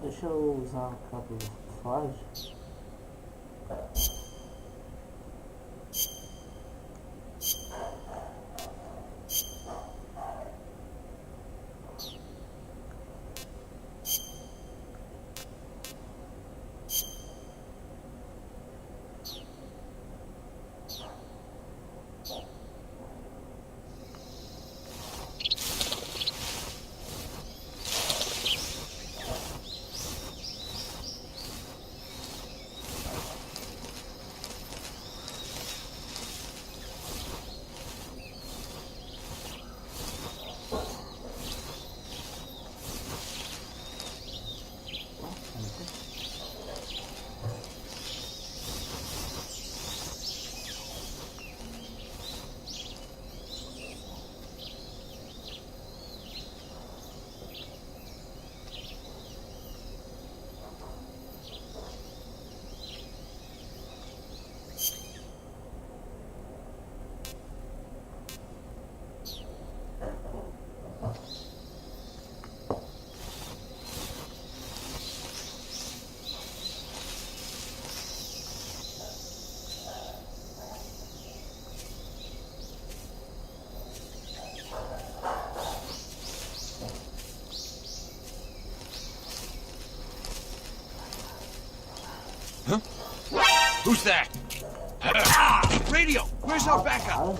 A: Deixa eu usar a camuflagem.
J: Who's that? Radio! Where's our backup?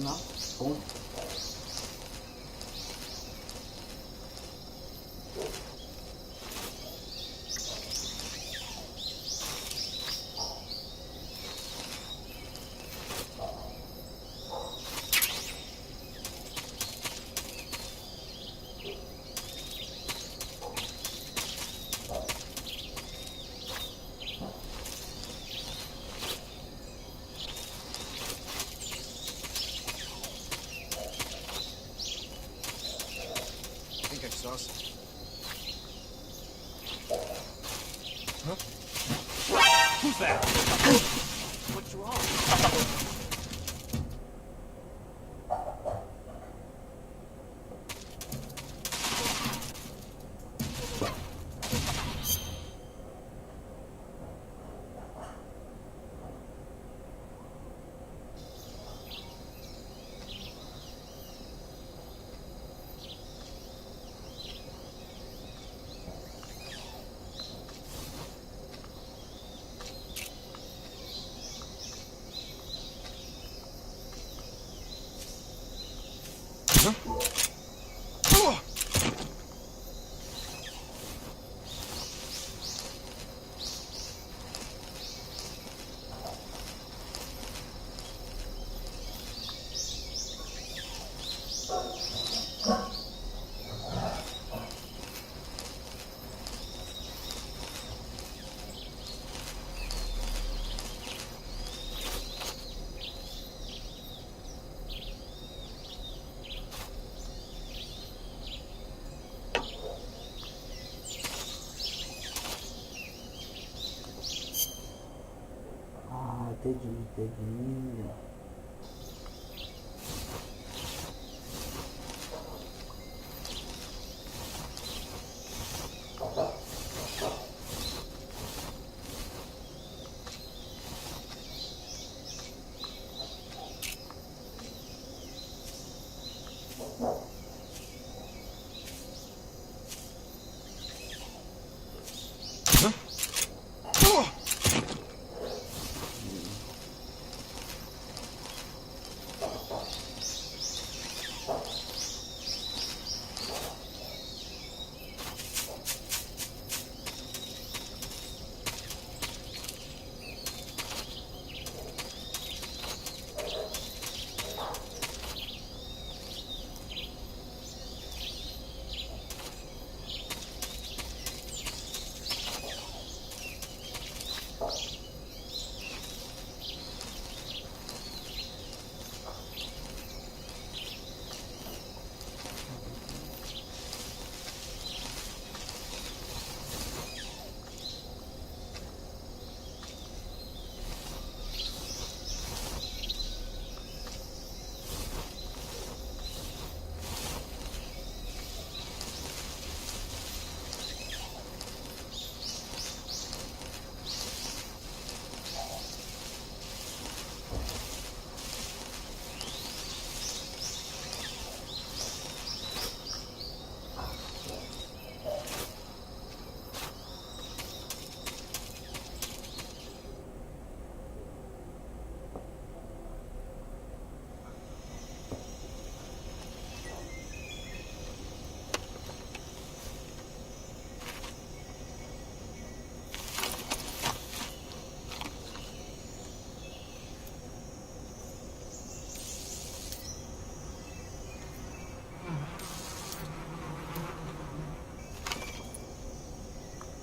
A: Na ponta.
J: Huh? Who's that? What's wrong? Entendi.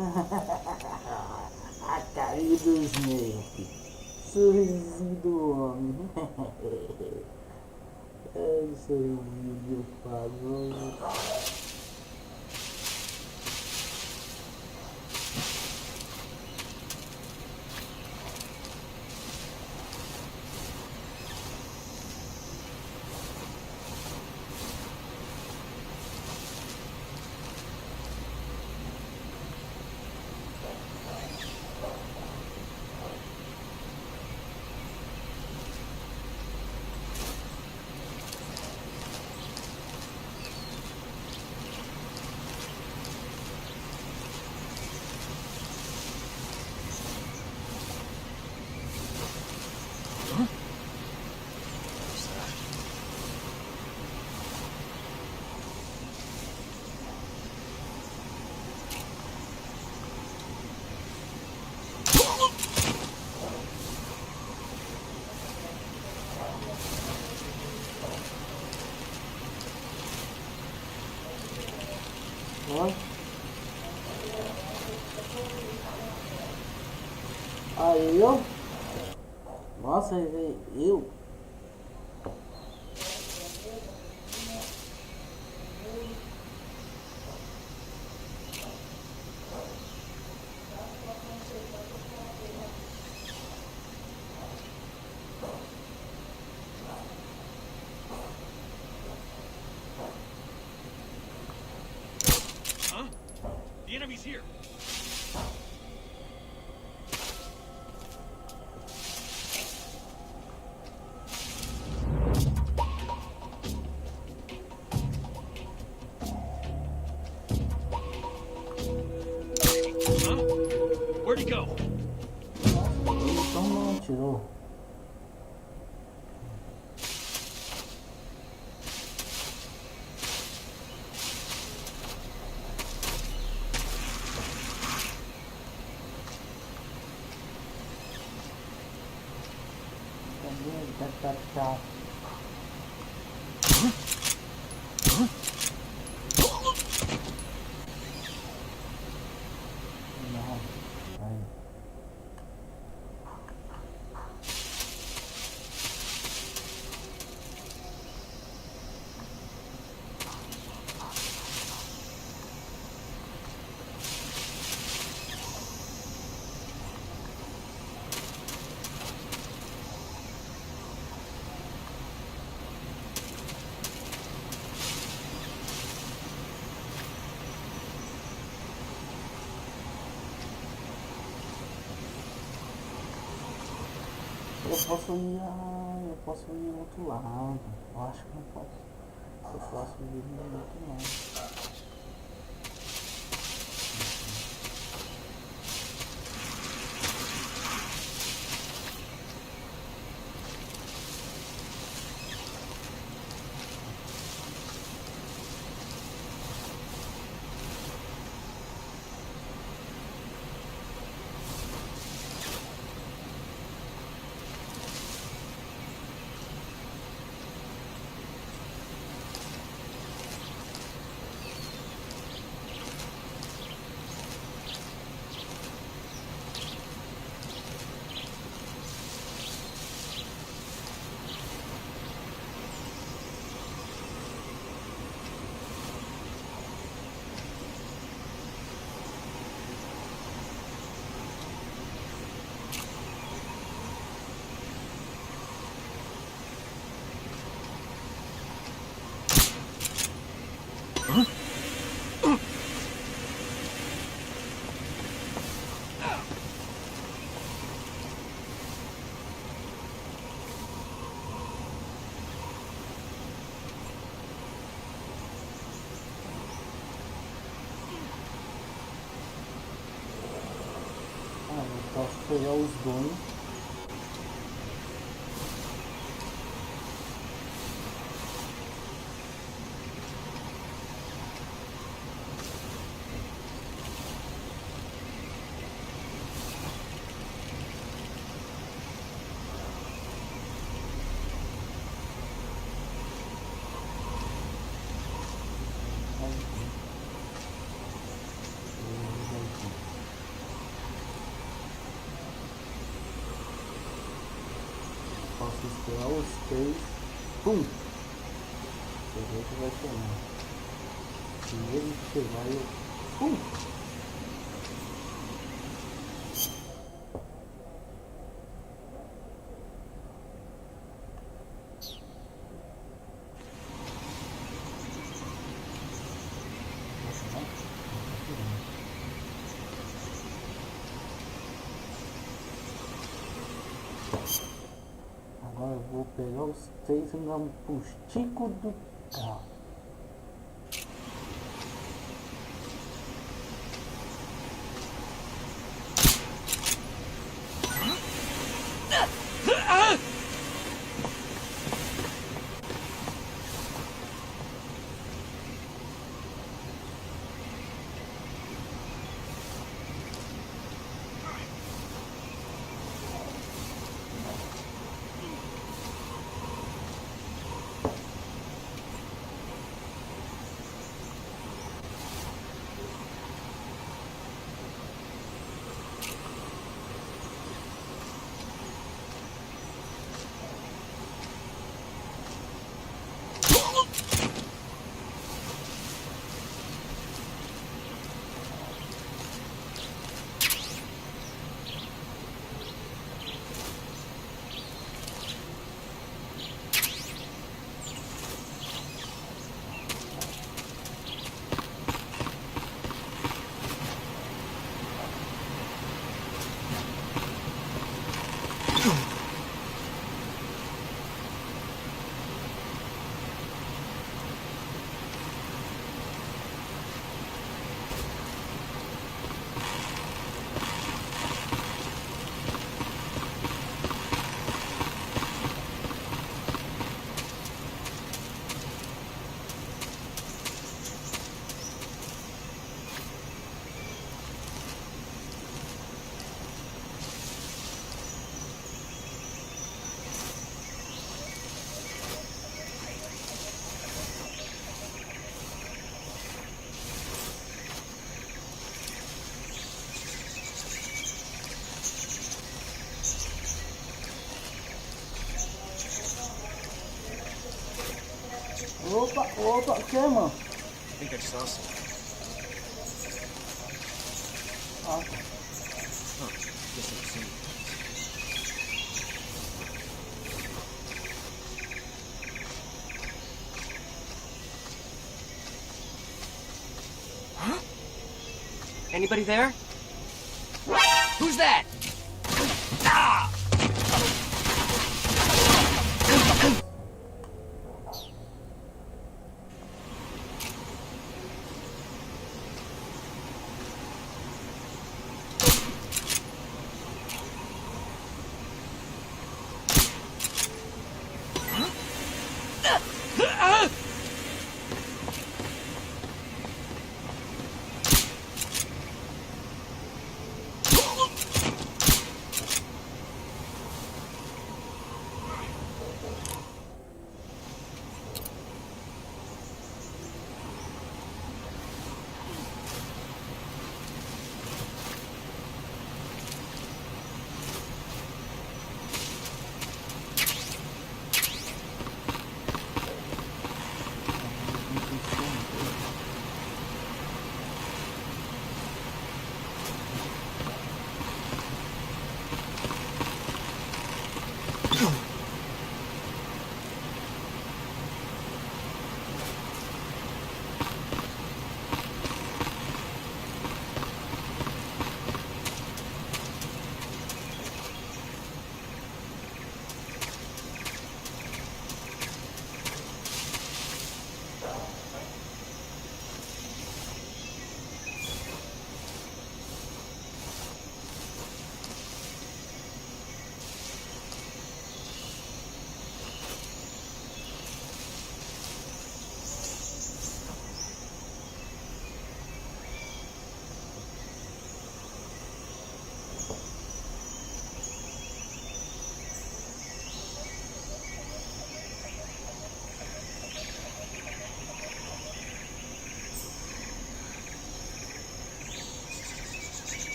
A: A carinha do Snake. Sorrisinho do homem. É isso aí, vídeo falou. Aí eu? Nossa, eu?
J: Huh? The enemy's here. Where'd he go?
A: Então não tirou. Tá. Eu posso ir do outro lado. Eu acho que não posso. Eu posso ir do outro lado. Posso pegar os dois. esperar os 3. Pum! Você vê que vai chamar. Se ele chegar, eu. Pum! Agora eu vou pegar os 3 e dar um pustico do carro. Opa, o que, mano?
J: I think I saw something.
A: Ah,
J: Huh. Guess I've seen it.
K: Huh? Anybody there? Who's that? Ah!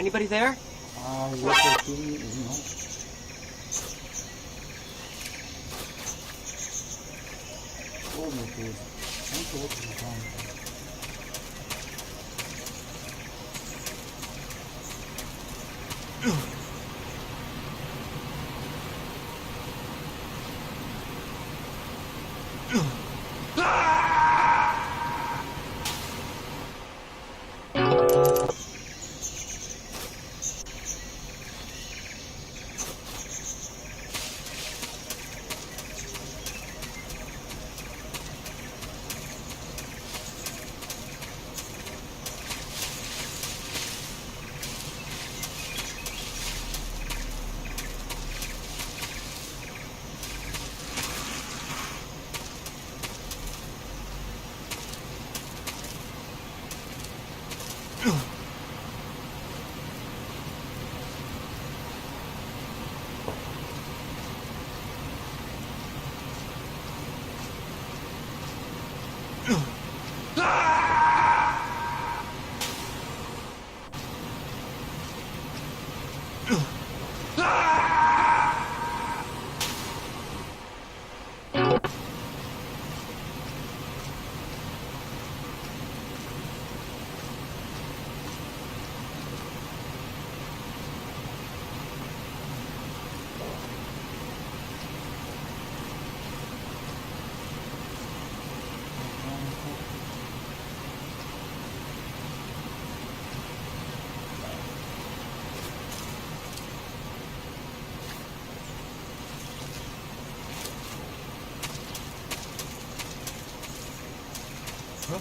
K: Anybody there?
A: Ah, eu apertei não. Oh, meu Deus. Muito outro lugar.
K: Huh?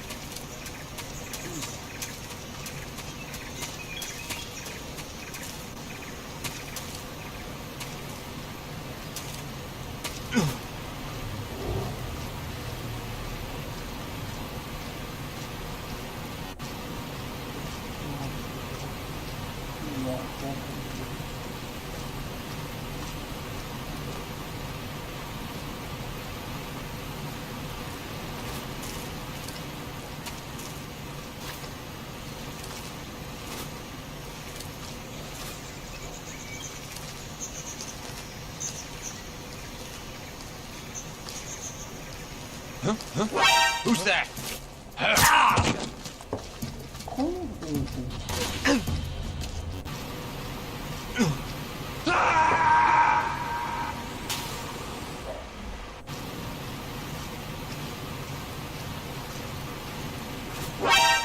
K: Who's that?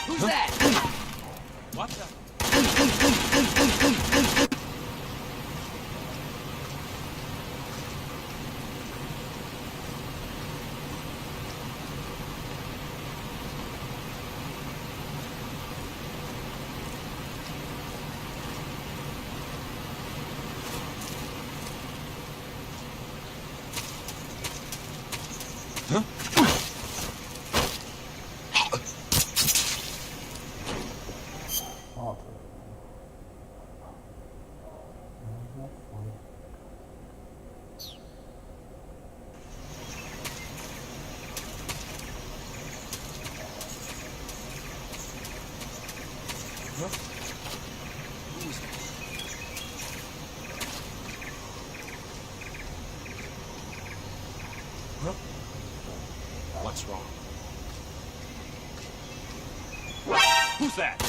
K: Who's that? What the?
J: What's wrong?
K: Who's that?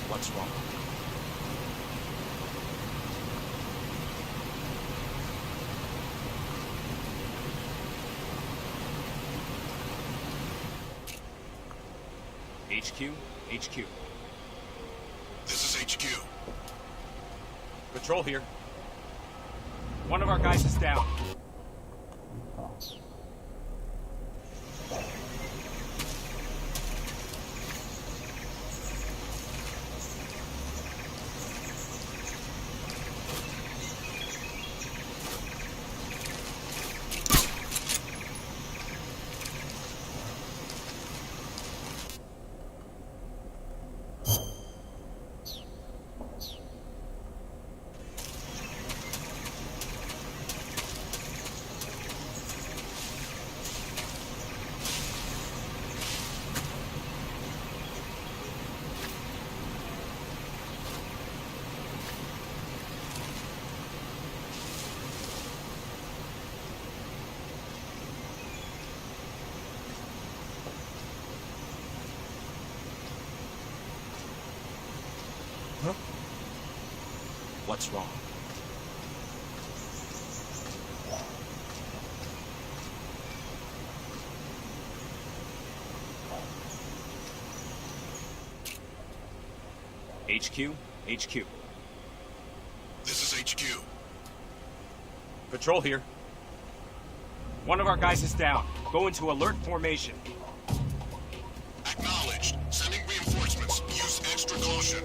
J: What's wrong?
K: HQ? HQ.
L: This is HQ.
K: Patrol here. One of our guys is down.
J: What's wrong?
K: HQ, HQ.
L: This is HQ.
K: Patrol here. One of our guys is down. Go into alert formation.
L: Acknowledged. Sending reinforcements. Use extra caution.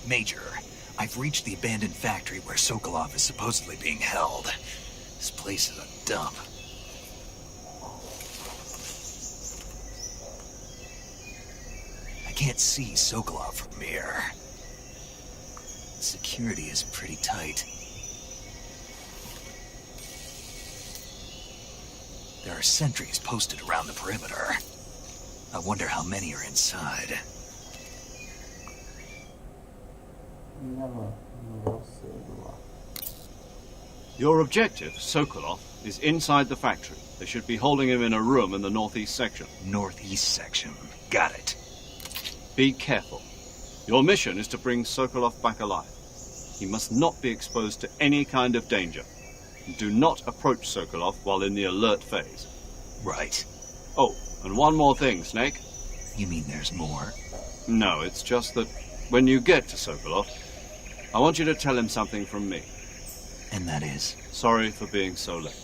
C: Major, I've reached the abandoned factory where Sokolov is supposedly being held. This place is a dump. I can't see Sokolov from here. Security is pretty tight. There are sentries posted around the perimeter. I wonder how many are inside.
E: Your objective, Sokolov, is inside the factory. They should be holding him in a room in the northeast section.
C: Northeast section. Got it.
E: Be careful. Your mission is to bring Sokolov back alive. He must not be exposed to any kind of danger. Do not approach Sokolov while in the alert phase.
C: Right.
E: Oh, and one more thing, Snake.
C: You mean there's more?
E: No, it's just that when you get to Sokolov, I want you to tell him something from me.
C: And that is?
E: Sorry for being so late.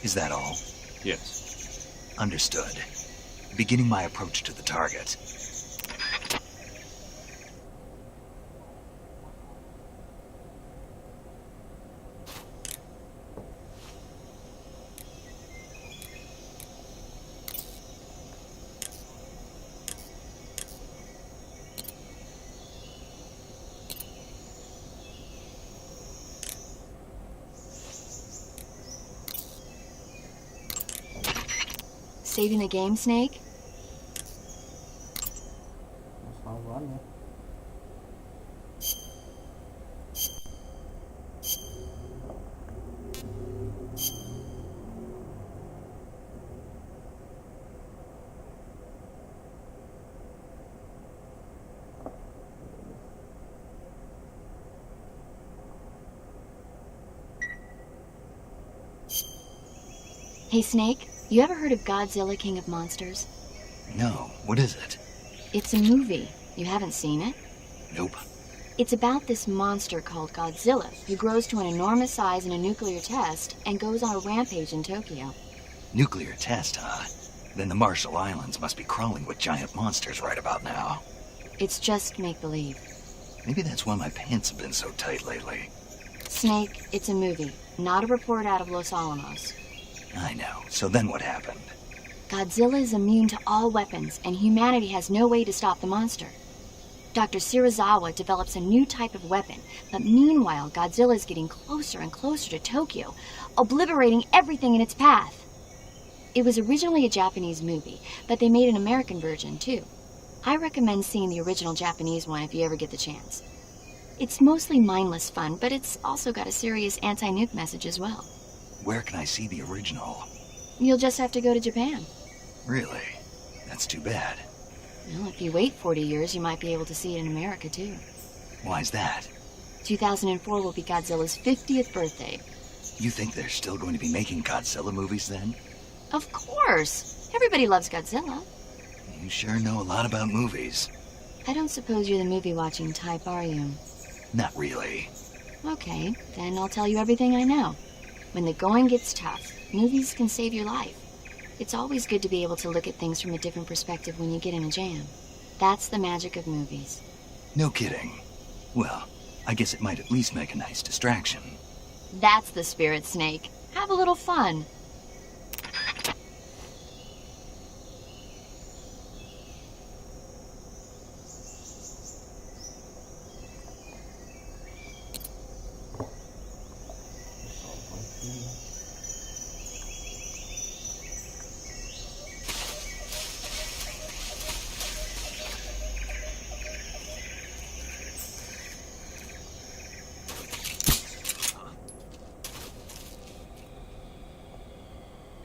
C: Is that all?
E: Yes.
C: Understood. Beginning my approach to the target.
H: Saving the game, Snake? Hey, Snake, you ever heard of Godzilla, King of Monsters?
C: No, what is it?
H: It's a movie. You haven't seen it?
C: Nope.
H: It's about this monster called Godzilla, who grows to an enormous size in a nuclear test and goes on a rampage in Tokyo.
C: Nuclear test, huh? Then the Marshall Islands must be crawling with giant monsters right about now.
H: It's just make-believe.
C: Maybe that's why my pants have been so tight lately.
H: Snake, it's a movie, not a report out of Los Alamos.
C: I know. So then what happened?
H: Godzilla is immune to all weapons, and humanity has no way to stop the monster. Dr. Shirazawa develops a new type of weapon, but meanwhile, Godzilla is getting closer and closer to Tokyo, obliterating everything in its path. It was originally a Japanese movie, but they made an American version, too. I recommend seeing the original Japanese one if you ever get the chance. It's mostly mindless fun, but it's also got a serious anti-nuke message as well.
C: Where can I see the original?
H: You'll just have to go to Japan.
C: Really? That's too bad.
H: Well, if you wait 40 years, you might be able to see it in America, too.
C: Why's that?
H: 2004 will be Godzilla's 50th birthday.
C: You think they're still going to be making Godzilla movies then?
H: Of course! Everybody loves Godzilla.
C: You sure know a lot about movies.
H: I don't suppose you're the movie-watching type, are you?
C: Not really.
H: Okay, then I'll tell you everything I know. When the going gets tough, movies can save your life. It's always good to be able to look at things from a different perspective when you get in a jam. That's the magic of movies.
C: No kidding. Well, I guess it might at least make a nice distraction.
H: That's the spirit, Snake. Have a little fun.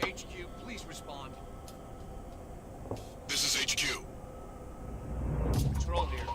L: HQ, please respond. This is HQ.
K: Control here.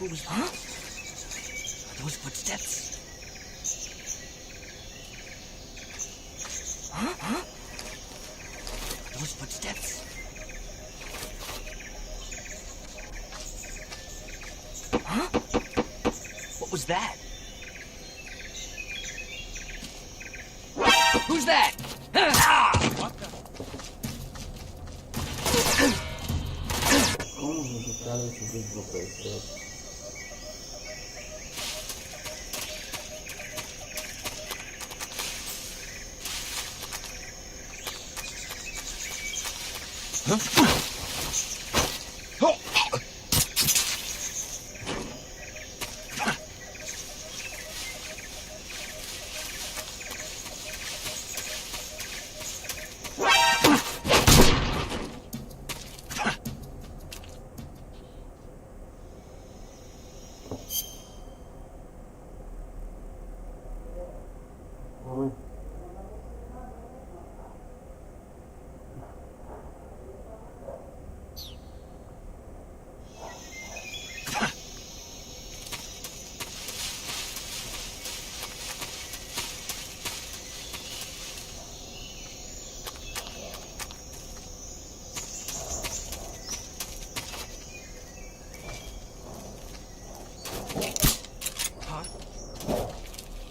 G: What was that? Those footsteps? Huh? Those footsteps? Huh? What was that? Who's that? What the?
A: Como visitar esse vídeo do PC?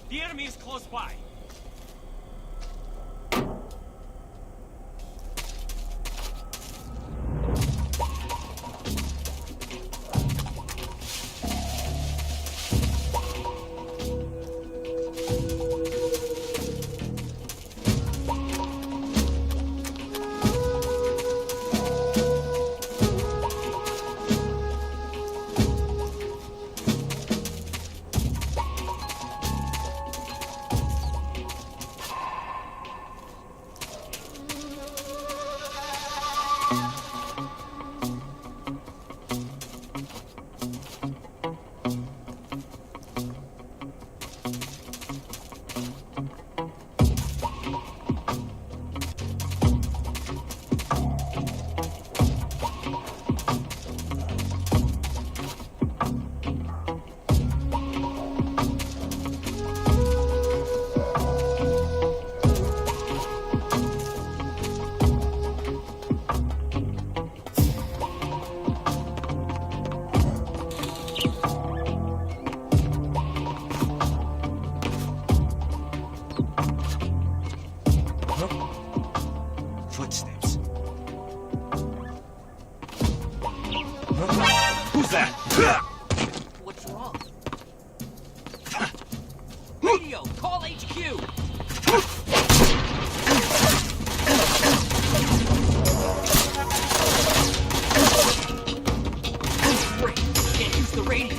K: The enemy is close by.
C: Footsteps.
K: Who's that?
G: What's wrong? Radio, call HQ! Great, can't use the radio.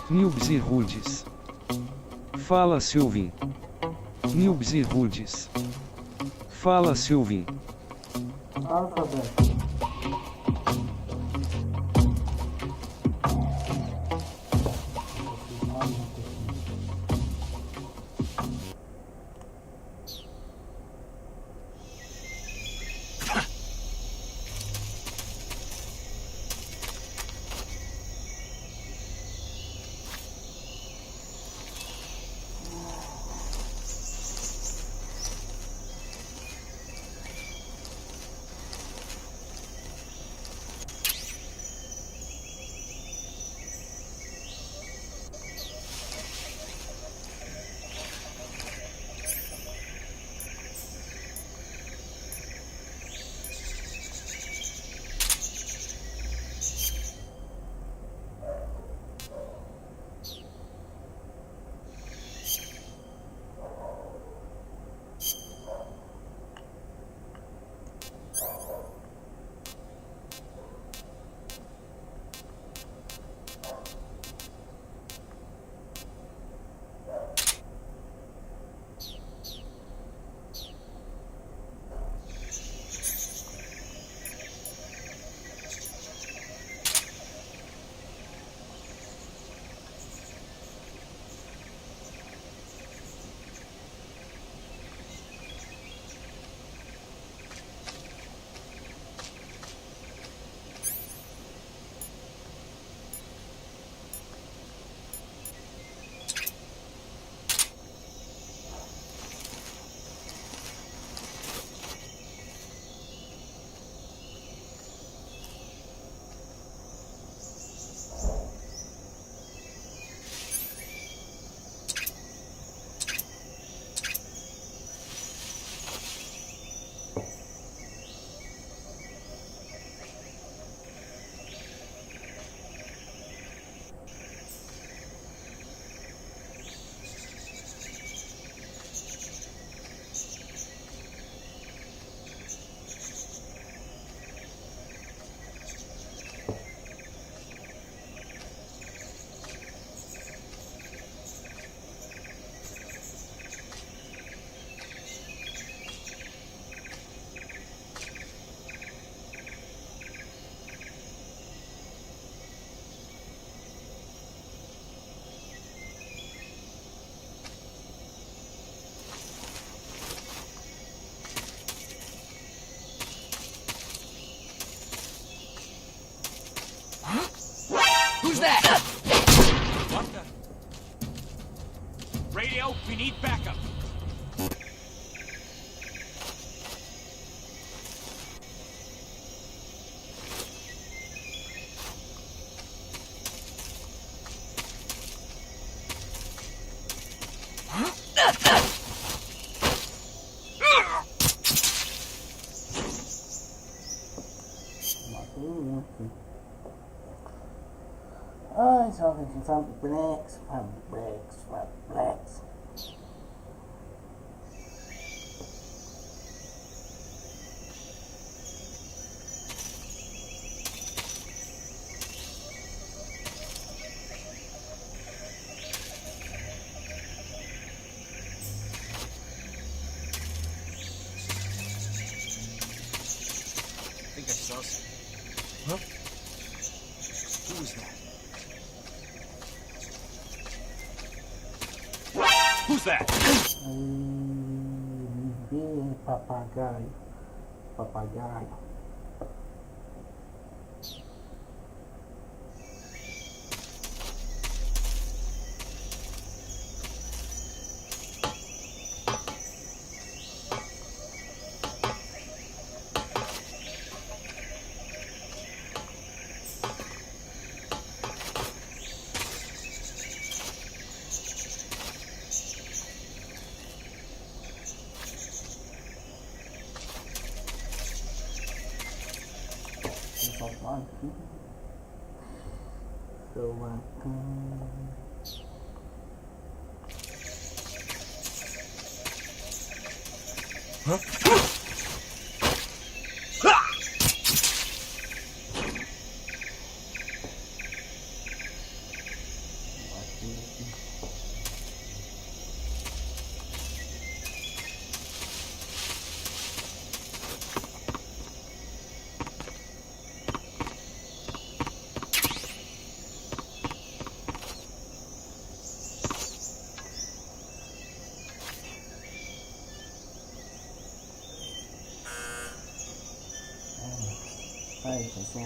B: Nilbs e Rudes. Fala, Silvin. Nilbs e Rudes. Fala, Silvin.
A: Alfabeto.
L: Who's that?
K: What the? Radio, we need backup.
A: Ai, jovem, blacks.
J: I think I saw some. Huh? Who was that?
K: Who's that?
A: Papagaio. Aí, pessoal.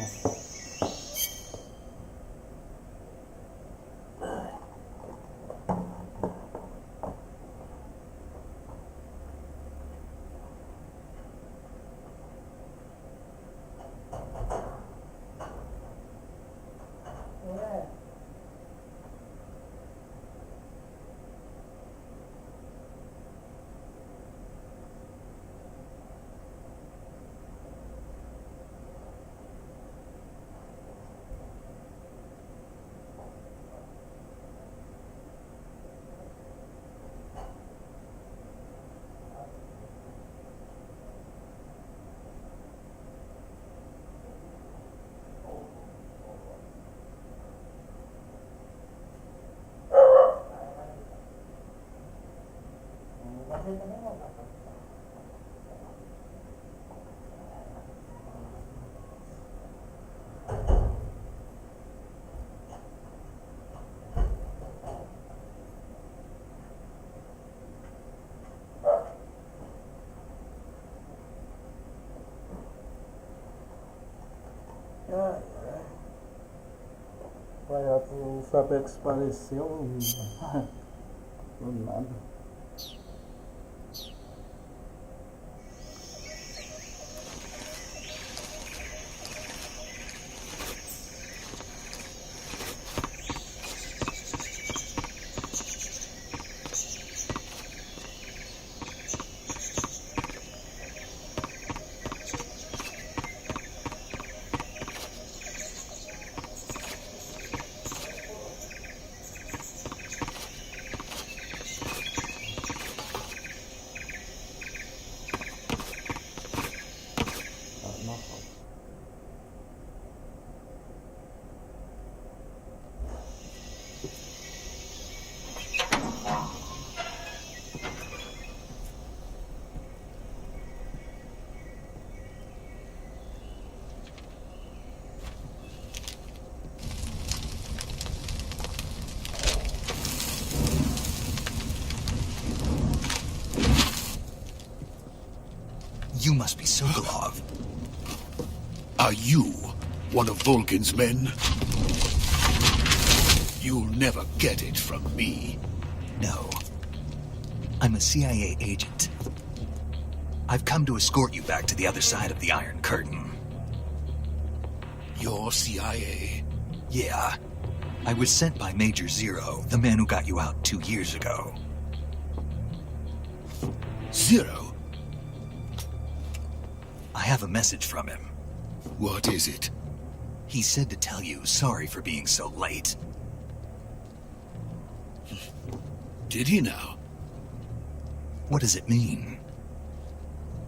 A: Vai, o Fabex apareceu do nada.
C: You must be Sokolov.
M: Are you one of Volgin's men? You'll never get it from me.
C: No. I'm a CIA agent. I've come to escort you back to the other side of the Iron Curtain.
M: You're CIA?
C: Yeah. I was sent by Major Zero, the man who got you out 2 years ago.
M: Zero?
C: I have a message from him.
M: What is it?
C: He said to tell you sorry for being so late.
M: Did he now?
C: What does it mean?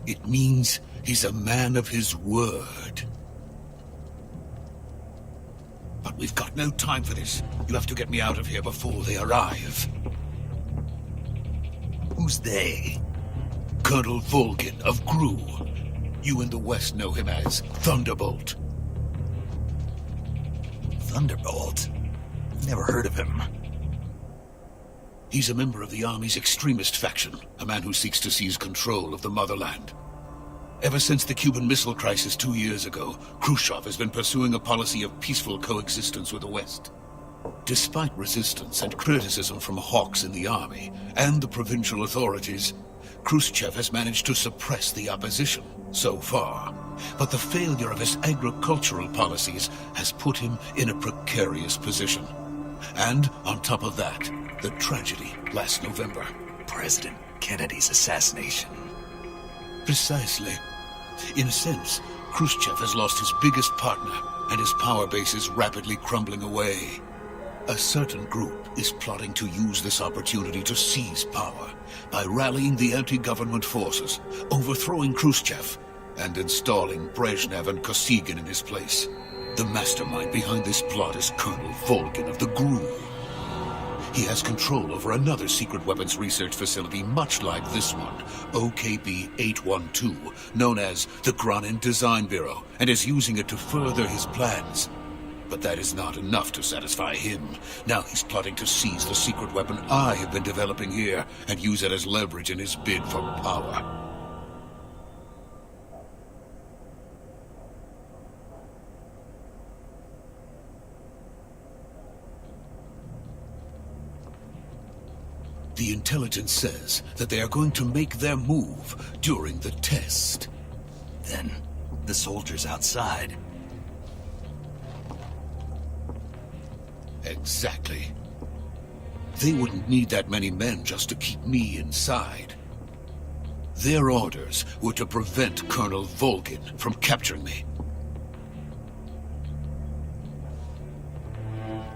M: It means he's a man of his word. But we've got no time for this. You'll have to get me out of here before they arrive.
C: Who's they?
M: Colonel Volgin of GRU. You in the West know him as Thunderbolt.
C: Thunderbolt? Never heard of him.
M: He's a member of the Army's extremist faction, a man who seeks to seize control of the motherland. Ever since the Cuban Missile Crisis 2 years ago, Khrushchev has been pursuing a policy of peaceful coexistence with the West. Despite resistance and criticism from hawks in the Army and the provincial authorities, Khrushchev has managed to suppress the opposition so far, but the failure of his agricultural policies has put him in a precarious position. And on top of that, the tragedy last November.
C: President Kennedy's assassination.
M: Precisely. In a sense, Khrushchev has lost his biggest partner, and his power base is rapidly crumbling away. A certain group is plotting to use this opportunity to seize power by rallying the anti-government forces, overthrowing Khrushchev, and installing Brezhnev and Kosygin in his place. The mastermind behind this plot is Colonel Volgin of the GRU. He has control over another secret weapons research facility much like this one, OKB-812, known as the Granin Design Bureau, and is using it to further his plans. But that is not enough to satisfy him. Now he's plotting to seize the secret weapon I have been developing here and use it as leverage in his bid for power. The intelligence says that they are going to make their move during the test.
C: Then, the soldiers outside.
M: Exactly. They wouldn't need that many men just to keep me inside. Their orders were to prevent Colonel Volgin from capturing me.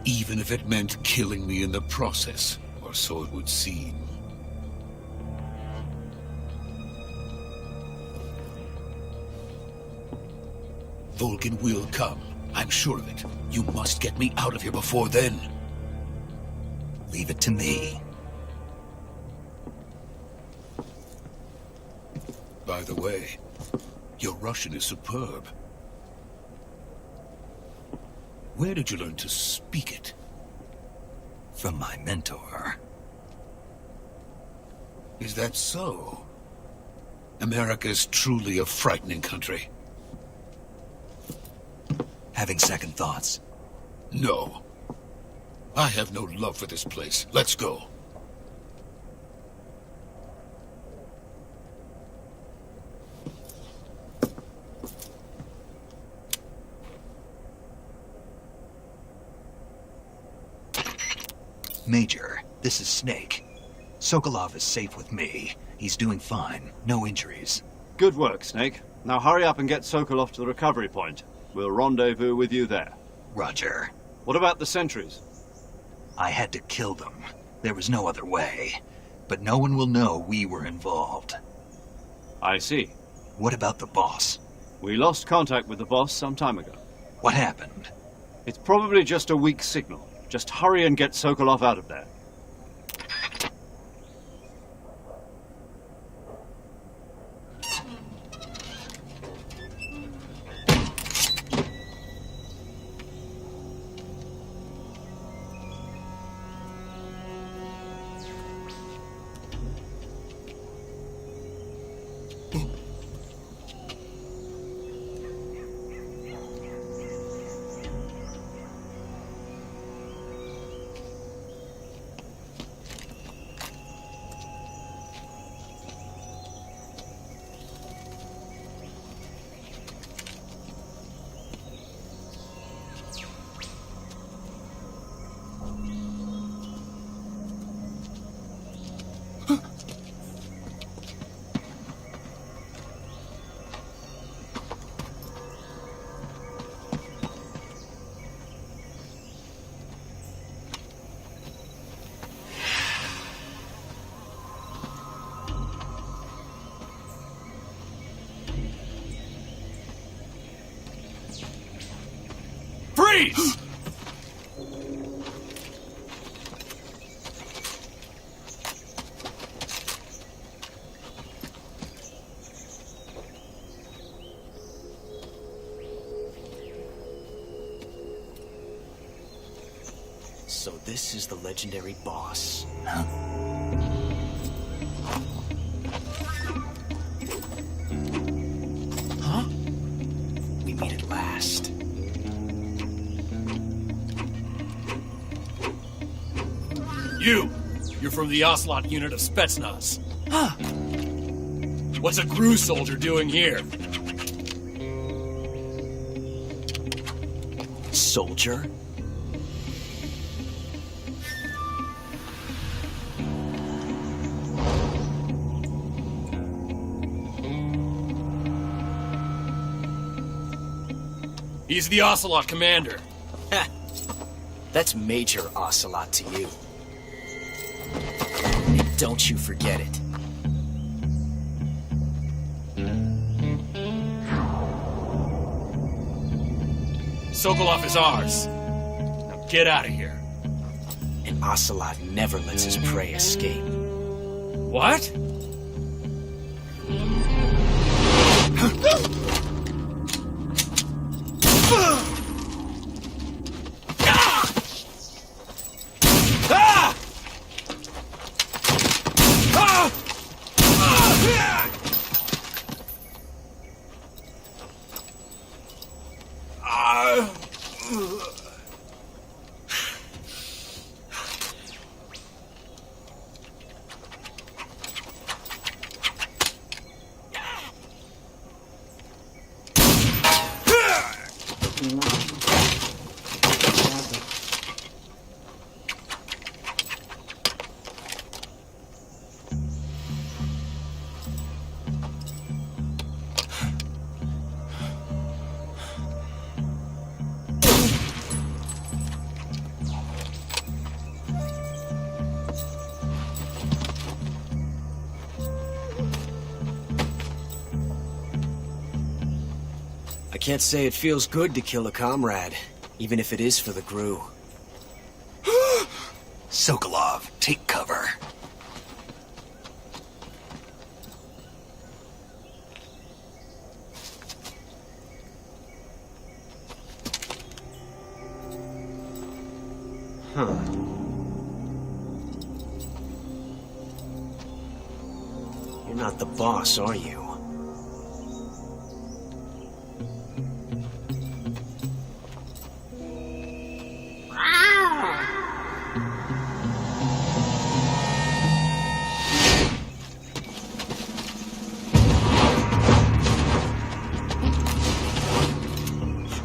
M: Even if it meant killing me in the process, or so it would seem. Volgin will come. I'm sure of it. You must get me out of here before then.
C: Leave it to me.
M: By the way, your Russian is superb. Where did you learn to speak it?
C: From my mentor.
M: Is that so? America is truly a frightening country.
C: Having second thoughts?
M: No. I have no love for this place. Let's go.
C: Major, this is Snake. Sokolov is safe with me. He's doing fine. No injuries.
E: Good work, Snake. Now hurry up and get Sokolov to the recovery point. We'll rendezvous with you there.
C: Roger.
E: What about the sentries?
C: I had to kill them. There was no other way. But no one will know we were involved.
E: I see.
C: What about the boss?
E: We lost contact with the boss some time ago.
C: What happened?
E: It's probably just a weak signal. Just hurry and get Sokolov out of there.
F: Freeze!
J: So this is the legendary boss.
C: Huh?
J: Huh? We meet at last.
F: You're from the Ocelot unit of Spetsnaz.
J: Huh.
F: What's a GRU soldier doing here?
J: Soldier?
F: He's the Ocelot commander.
J: Ha! That's Major Ocelot to you. And don't you forget it.
F: Sokolov is ours. Now get out of here.
J: And Ocelot never lets his prey escape.
F: What?
N: can't say it feels good to kill a comrade, even if it is for the GRU.
C: Sokolov, take cover.
N: Huh. You're not the boss, are you?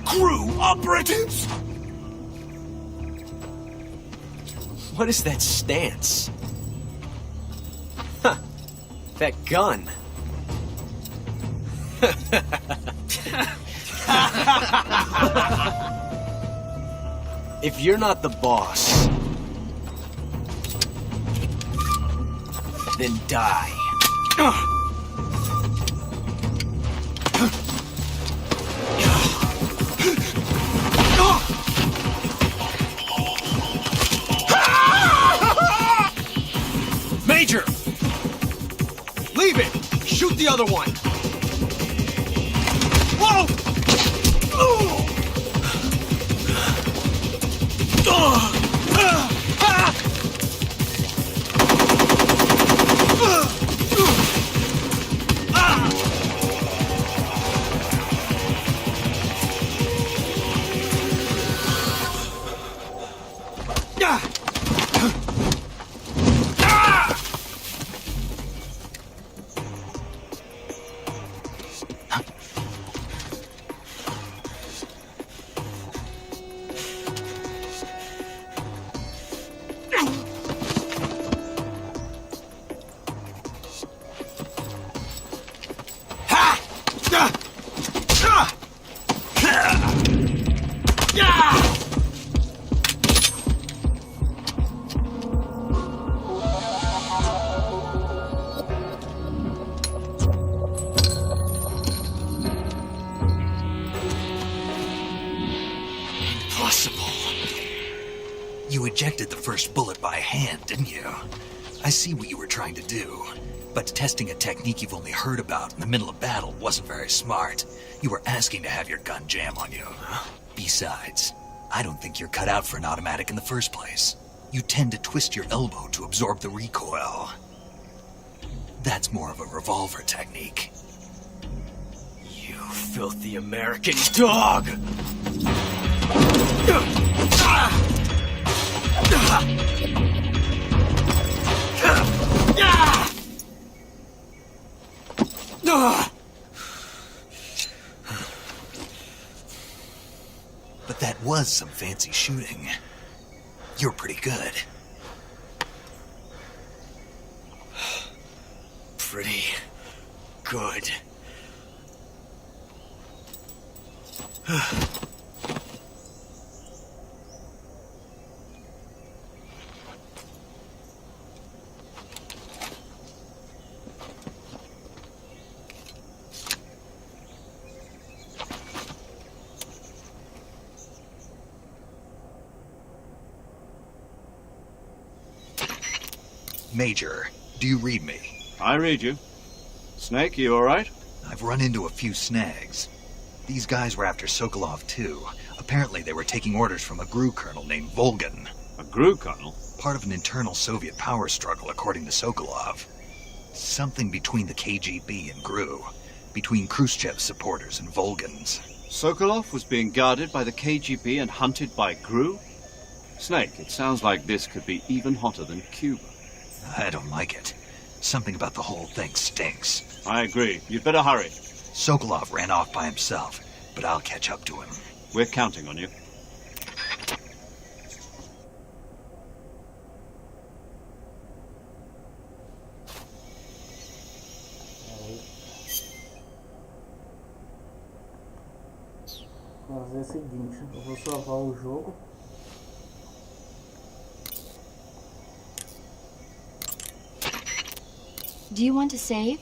M: GRU operatives!
N: What is that stance? Huh. That gun. If you're not the boss, then die.
L: Major! Leave it! Shoot the other one! Whoa!
C: You ejected the first bullet by hand, didn't you? I see what you were trying to do. But testing a technique you've only heard about in the middle of battle wasn't very smart. You were asking to have your gun jam on you. Besides, I don't think you're cut out for an automatic in the first place. You tend to twist your elbow to absorb the recoil. That's more of a revolver technique.
N: You filthy American dog!
C: But that was some fancy shooting. You're pretty good.
N: Pretty good.
C: Major, do you read me?
E: I read you. Snake, you alright?
C: I've run into a few snags. These guys were after Sokolov too. Apparently they were taking orders from a GRU colonel named Volgan.
E: A GRU colonel?
C: Part of an internal Soviet power struggle, according to Sokolov. Something between the KGB and GRU. Between Khrushchev's supporters and Volgan's.
E: Sokolov was being guarded by the KGB and hunted by GRU? Snake, it sounds like this could be even hotter than Cuba.
C: I don't like it. Something about the whole thing stinks.
E: I agree. You'd better hurry.
C: Sokolov ran off by himself, but I'll catch up to him.
E: We're counting on you.
A: Vou fazer o seguinte, eu vou salvar o jogo.
H: Do you want to save?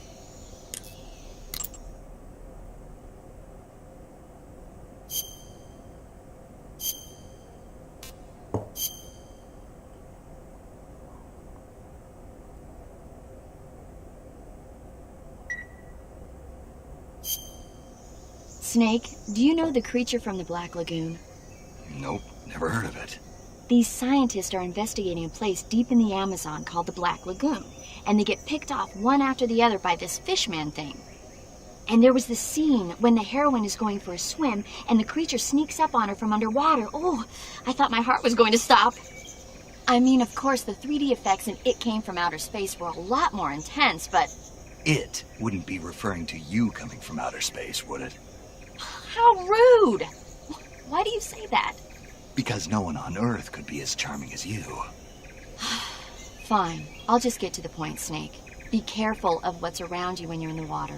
H: Snake, do you know the creature from the Black Lagoon?
C: Nope, never heard of it.
H: These scientists are investigating a place deep in the Amazon called the Black Lagoon, and they get picked off one after the other by this fishman thing. And there was this scene when the heroine is going for a swim, and the creature sneaks up on her from underwater. Oh, I thought my heart was going to stop. I mean, of course, the 3D effects in It Came from Outer Space were a lot more intense, but...
C: It wouldn't be referring to you coming from outer space, would it?
H: How rude! Why do you say that?
C: Because no one on Earth could be as charming as you.
H: Fine. I'll just get to the point, Snake. Be careful of what's around you when you're in the water.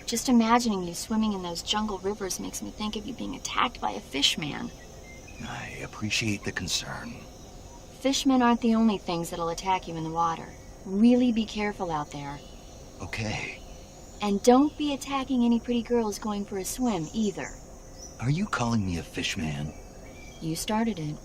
H: Just imagining you swimming in those jungle rivers makes me think of you being attacked by a fishman.
C: I appreciate the concern.
H: Fishmen aren't the only things that'll attack you in the water. Really be careful out there.
C: Okay.
H: And don't be attacking any pretty girls going for a swim, either.
C: Are you calling me a fishman?
H: You started it.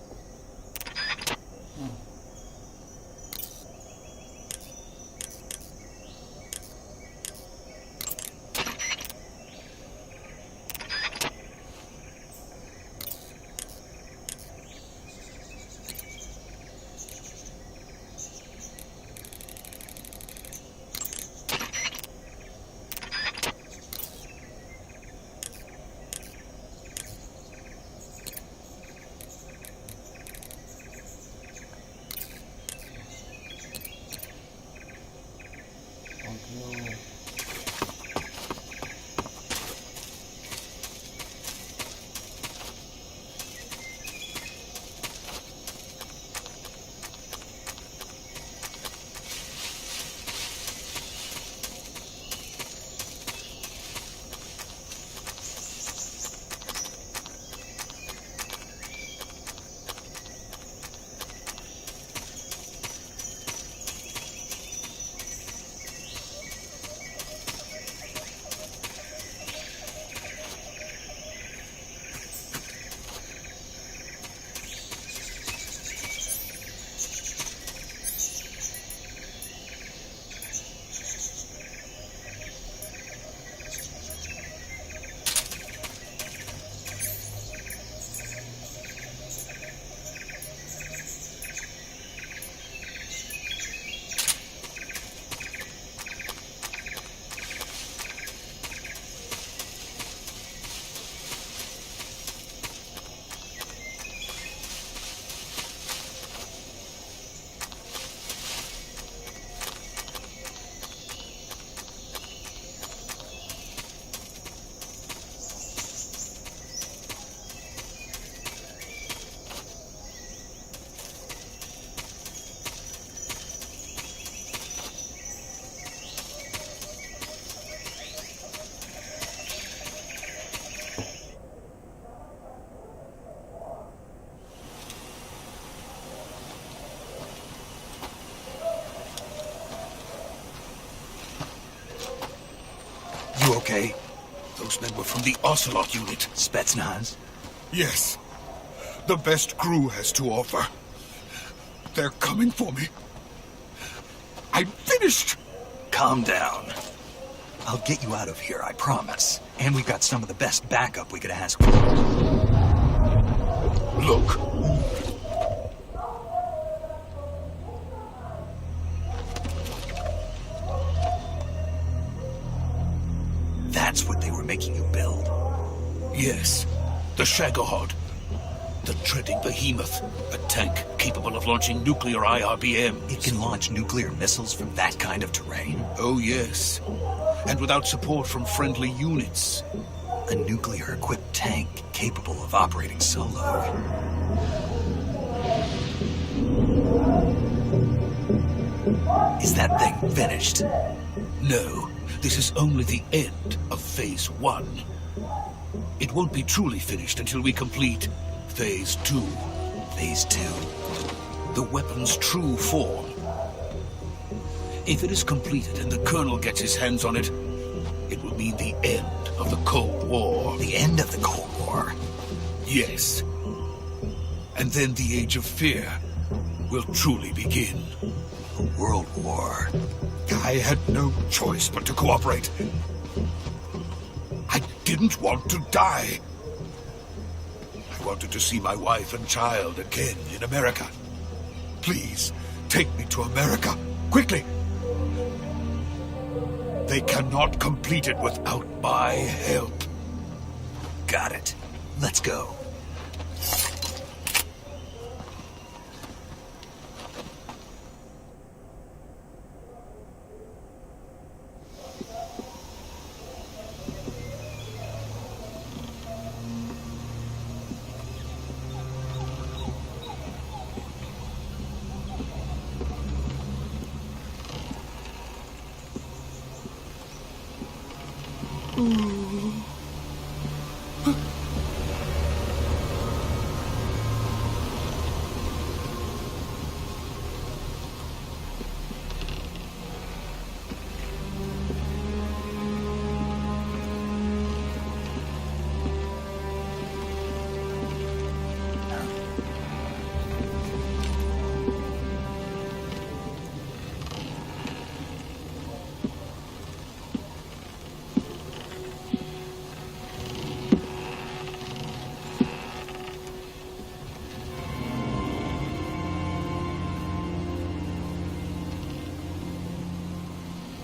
M: You okay? Those men were from the Ocelot unit.
C: Spetsnaz?
M: Yes. The best crew has to offer. They're coming for me. I'm finished!
C: Calm down. I'll get you out of here, I promise. And we've got some of the best backup we could ask for.
M: Look.
C: That's what they were making you build?
M: Yes. The Shagohod. The treading behemoth. A tank capable of launching nuclear IRBMs.
C: It can launch nuclear missiles from that kind of terrain?
M: Oh, yes. And without support from friendly units.
C: A nuclear-equipped tank capable of operating solo. Is that thing finished?
M: No. This is only the end of Phase 1. It won't be truly finished until we complete Phase 2.
C: Phase 2?
M: The weapon's true form. If it is completed and the Colonel gets his hands on it, it will mean the end of the Cold War.
C: The end of the Cold War?
M: Yes. And then the Age of Fear will truly begin.
C: A world war.
M: I had no choice but to cooperate. I didn't want to die. I wanted to see my wife and child again in America. Please, take me to America, quickly. They cannot complete it without my help.
C: Got it. Let's go.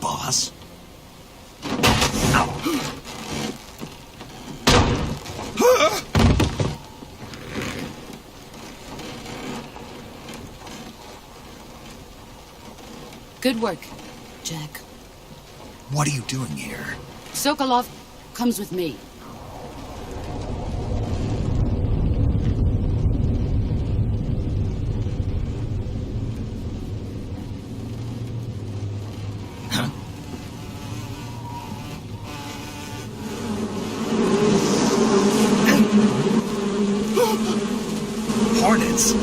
C: Boss?
I: Good work, Jack.
C: What are you doing here?
I: Sokolov comes with me.
C: Hornets!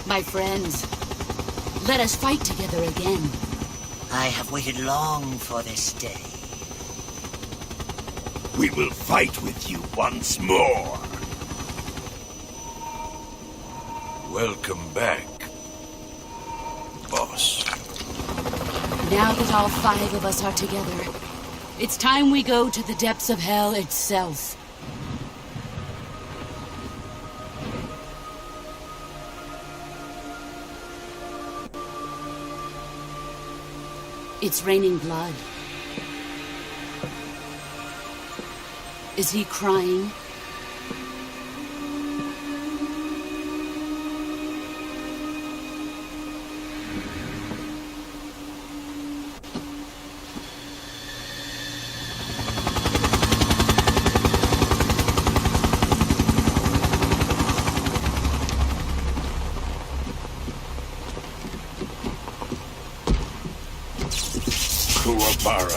I: My friends, let us fight together again.
O: I have waited long for this day.
M: We will fight with you once more. Welcome back, boss.
I: Now that all 5 of us are together, it's time we go to the depths of hell itself. It's raining blood. Is he crying?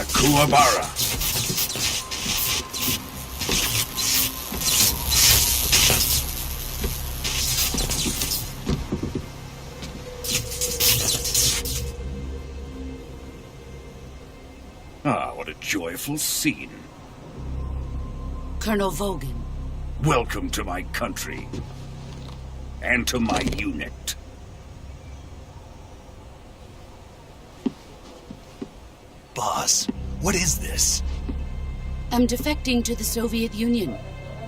M: Kuwabara. Ah, what a joyful scene.
I: Colonel Vogan.
M: Welcome to my country. And to my unit.
C: Boss, what is this?
I: I'm defecting to the Soviet Union.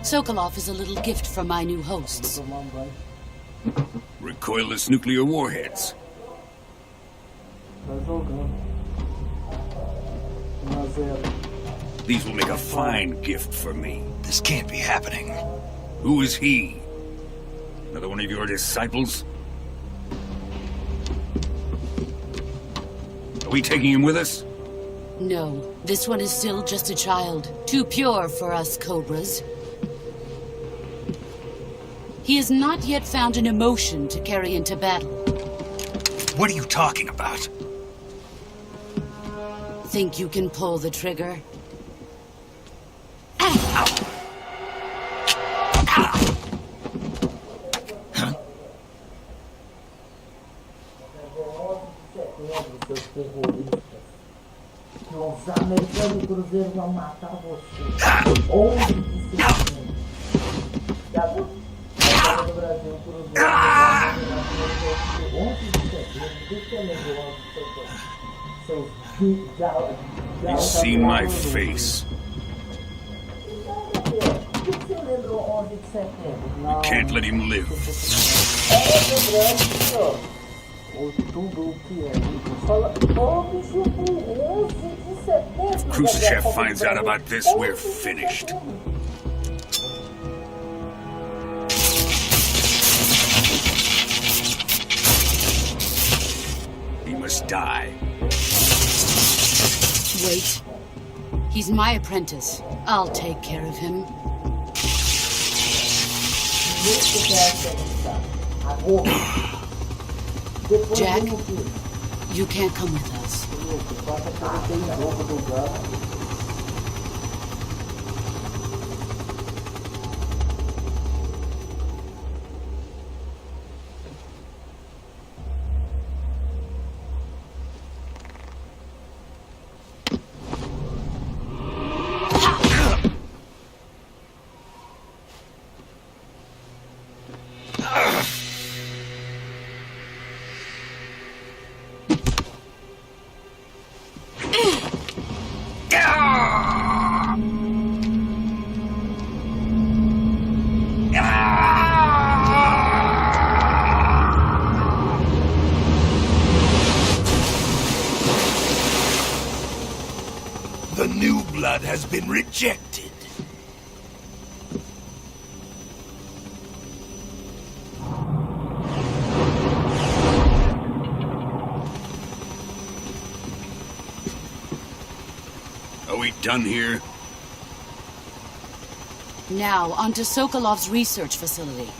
I: Sokolov is a little gift from my new hosts.
M: Recoilless nuclear warheads. These will make a fine gift for me.
C: This can't be happening.
M: Who is he? Another one of your disciples? Are we taking him with us?
I: No, this one is still just a child. Too pure for us Cobras. He has not yet found an emotion to carry into battle.
C: What are you talking about?
I: Think you can pull the trigger?
A: Os americanos e cruzeiros vão matar você. 11 de setembro. Já viu? No Brasil, cruzeiro. 11 de setembro. Deixa eu lembrar o 11 de setembro.
M: You see my face.
A: Por que você lembrou 11 de setembro?
M: You can't let him live.
A: Lembrando, senhor. O tudo o que é. Fala, bicho, 11 de setembro.
M: If Khrushchev finds out about this, we're finished. He must die.
I: Wait. He's my apprentice. I'll take care of him. Jack, you can't come with us.
M: The new blood has been rejected. Are we done here?
I: Now, onto Sokolov's research facility.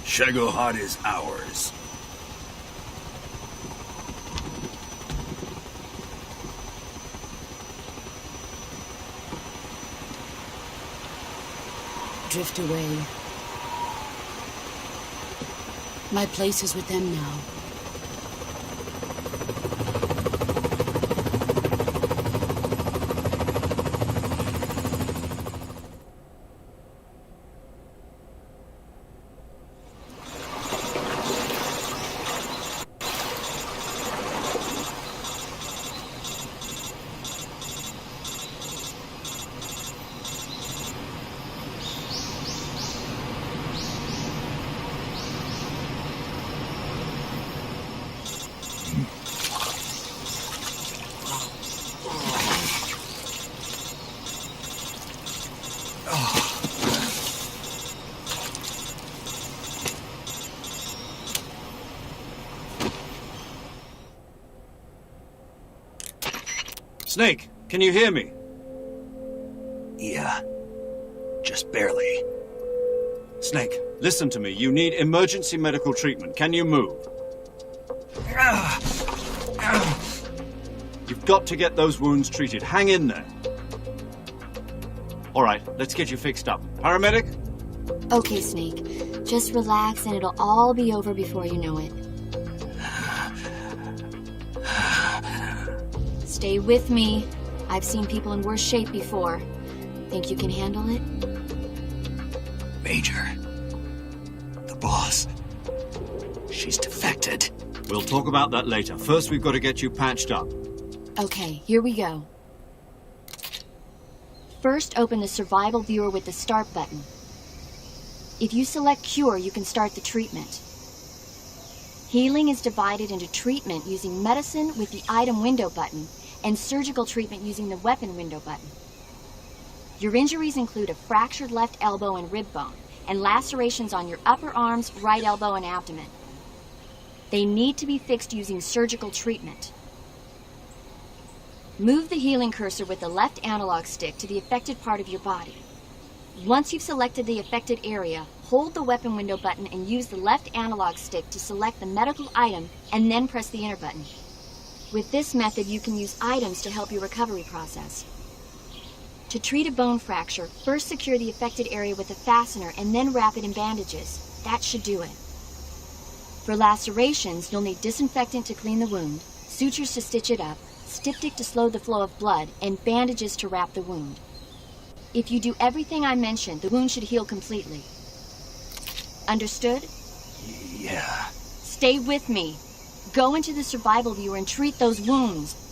M: Shagohod is ours.
I: Drift away. My place is with them now.
E: Snake, can you hear me?
C: Yeah, just barely.
E: Snake, listen to me. You need emergency medical treatment. Can you move? You've got to get those wounds treated. Hang in there. All right, let's get you fixed up. Paramedic?
H: Okay, Snake. Just relax and it'll all be over before you know it. Stay with me. I've seen people in worse shape before. Think you can handle it?
C: Major. The boss. She's defected.
E: We'll talk about that later. First, we've got to get you patched up.
H: Okay, here we go. First, open the survival viewer with the start button. If you select cure, you can start the treatment. Healing is divided into treatment using medicine with the item window button and surgical treatment using the weapon window button. Your injuries include a fractured left elbow and rib bone and lacerations on your upper arms, right elbow, and abdomen. They need to be fixed using surgical treatment. Move the healing cursor with the left analog stick to the affected part of your body. Once you've selected the affected area, hold the weapon window button and use the left analog stick to select the medical item and then press the enter button. With this method, you can use items to help your recovery process. To treat a bone fracture, first secure the affected area with a fastener and then wrap it in bandages. That should do it. For lacerations, you'll need disinfectant to clean the wound, sutures to stitch it up, styptic to slow the flow of blood, and bandages to wrap the wound. If you do everything I mentioned, the wound should heal completely. Understood?
C: Yeah.
H: Stay with me. Go into the survival viewer and treat those wounds.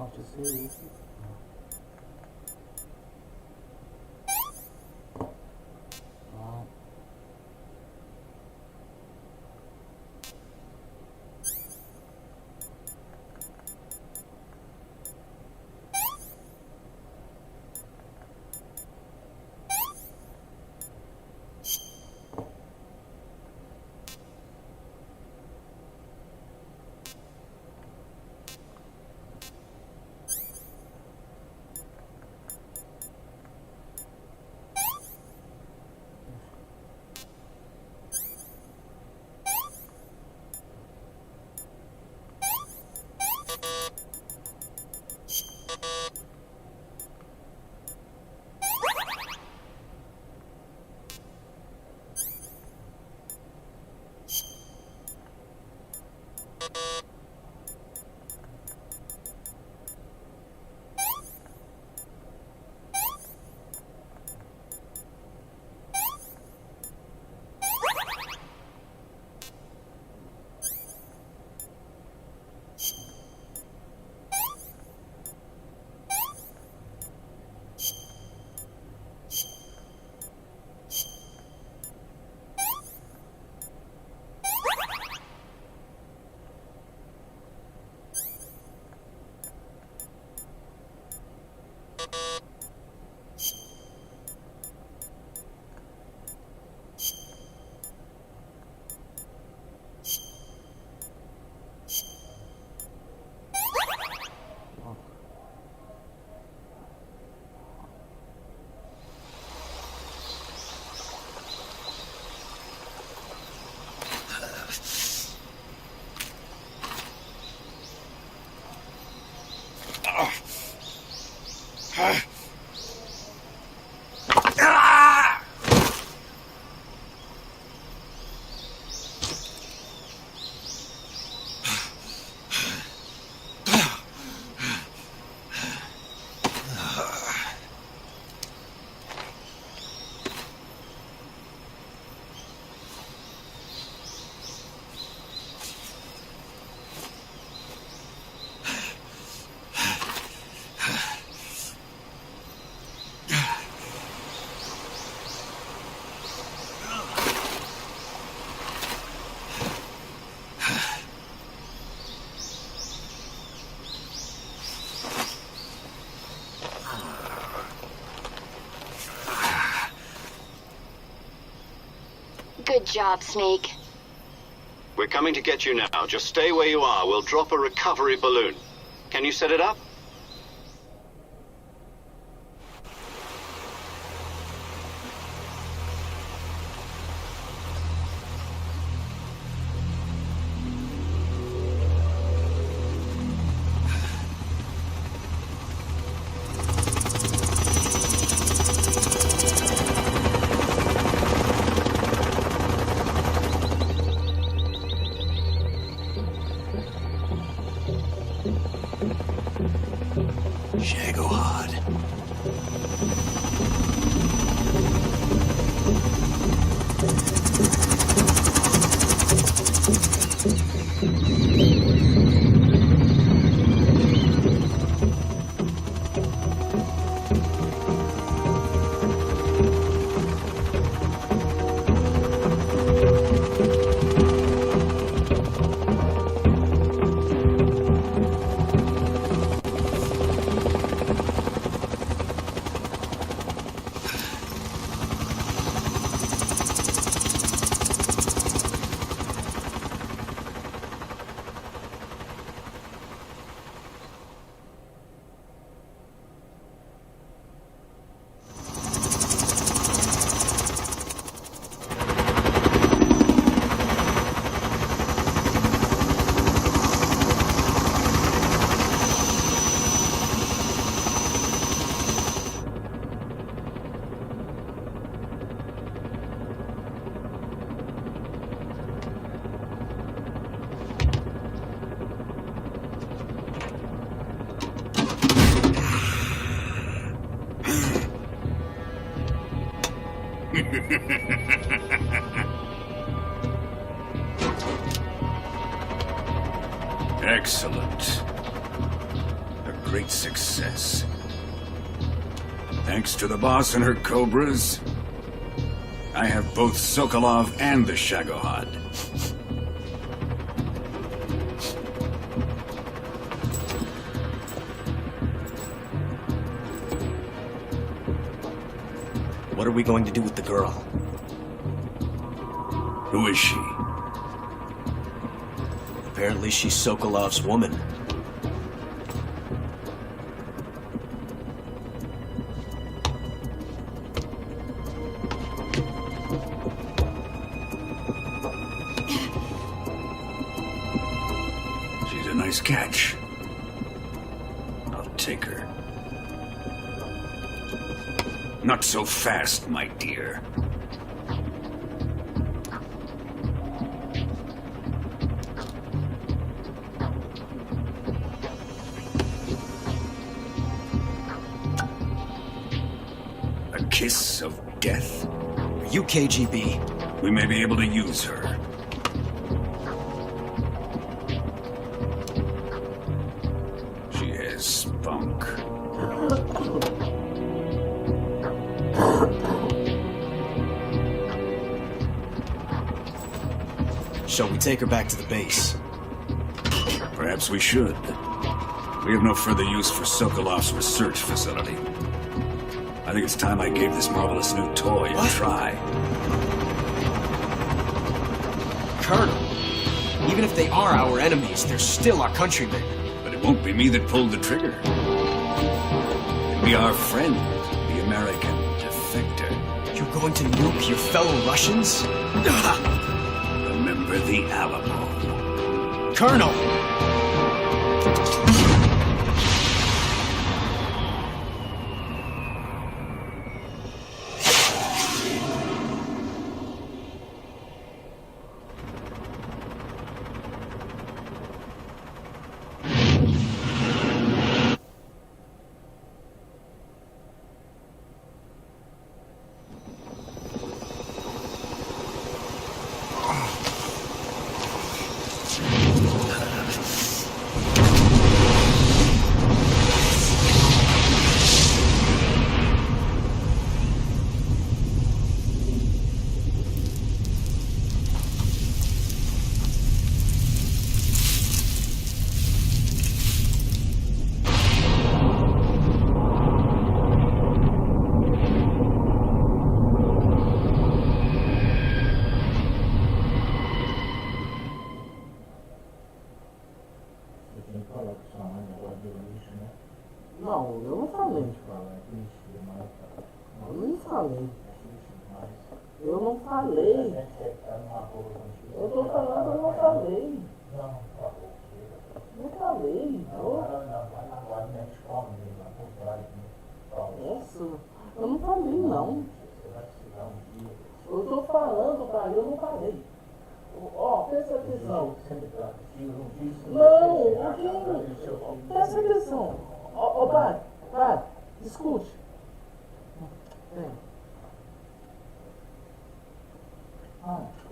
A: acontecer isso.
H: Good job, Snake.
D: We're coming to get you now. Just stay where you are. We'll drop a recovery balloon. Can you set it up?
M: Excellent. A
P: great success. Thanks to the boss and her cobras, I have both Sokolov and the Shagohod.
N: What are we going to do with the girl?
P: Who is she?
N: Apparently she's Sokolov's woman.
P: She's a nice catch. I'll take her. Not so fast, my dear. A kiss of death?
N: Are you KGB?
P: We may be able to use her. She has spunk.
N: Shall we take her back to the base?
P: Perhaps we should. We have no further use for Sokolov's research facility. I think it's time I gave this marvelous new toy a try.
N: Colonel, even if they are our enemies, they're still our countrymen.
P: But it won't be me that pulled the trigger. It'll be our friend, the American defector.
N: You're going to nuke your fellow Russians?
P: Remember the Alamo.
N: Colonel!
A: Não, eu não falei. Eu nem falei. Eu não falei. Eu tô falando, eu não falei. Não falei. Nossa, eu não falei não. Eu tô falando, cara, eu não falei. Ó, presta atenção. Não, aqui. Presta atenção. Ó, pai, escute. Vem.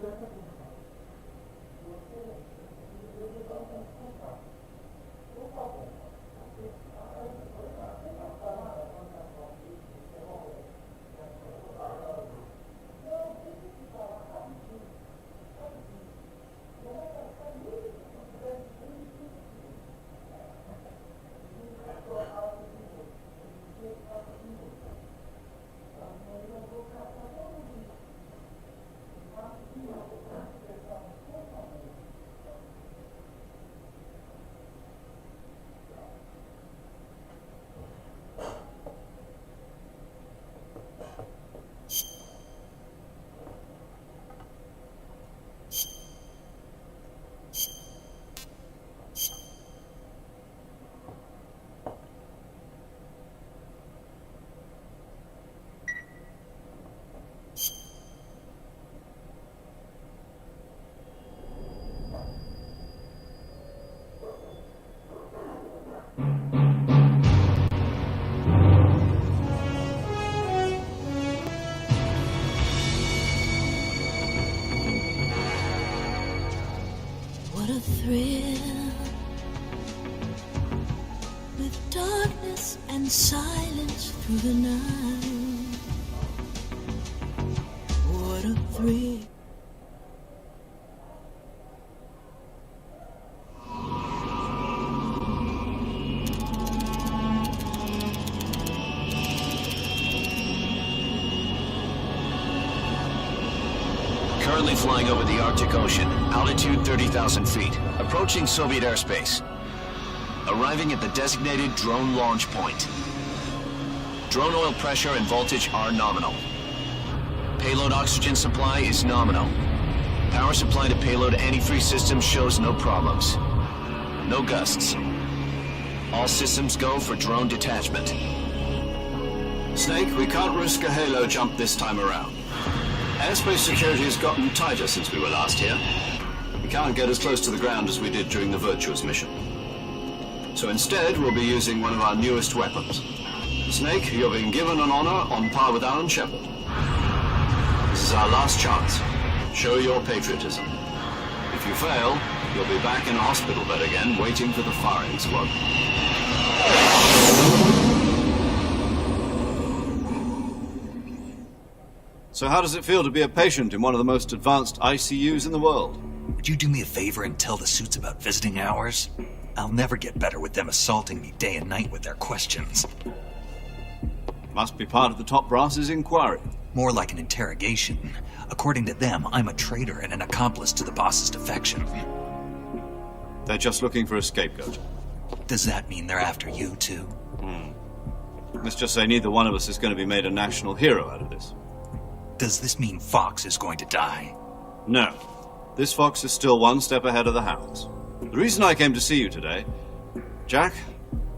A: Presta atenção.
Q: and silence through the night. What a thrill.
R: Currently flying over the Arctic Ocean, altitude 30,000 feet, approaching Soviet airspace. Arriving at the designated drone launch point. Drone oil pressure and voltage are nominal. Payload oxygen supply is nominal. Power supply to payload antifreeze system shows no problems. No gusts. All systems go for drone detachment.
E: Snake, we can't risk a halo jump this time around. Airspace security has gotten tighter since we were last here. We can't get as close to the ground as we did during the Virtuous mission. So instead, we'll be using one of our newest weapons. Snake, you're being given an honor on par with Alan Shepard. This is our last chance. Show your patriotism. If you fail, you'll be back in a hospital bed again, waiting for the firing squad. So how does it feel to be a patient in one of the most advanced ICUs in the world?
C: Would you do me a favor and tell the suits about visiting hours? I'll never get better with them assaulting me day and night with their questions.
E: Must be part of the top brass's inquiry.
C: More like an interrogation. According to them, I'm a traitor and an accomplice to the boss's defection.
E: They're just looking for a scapegoat.
C: Does that mean they're after you, too?
E: Let's just say neither one of us is going to be made a national hero out of this.
C: Does this mean Fox is going to die?
E: No. This Fox is still one step ahead of the hounds. The reason I came to see you today, Jack,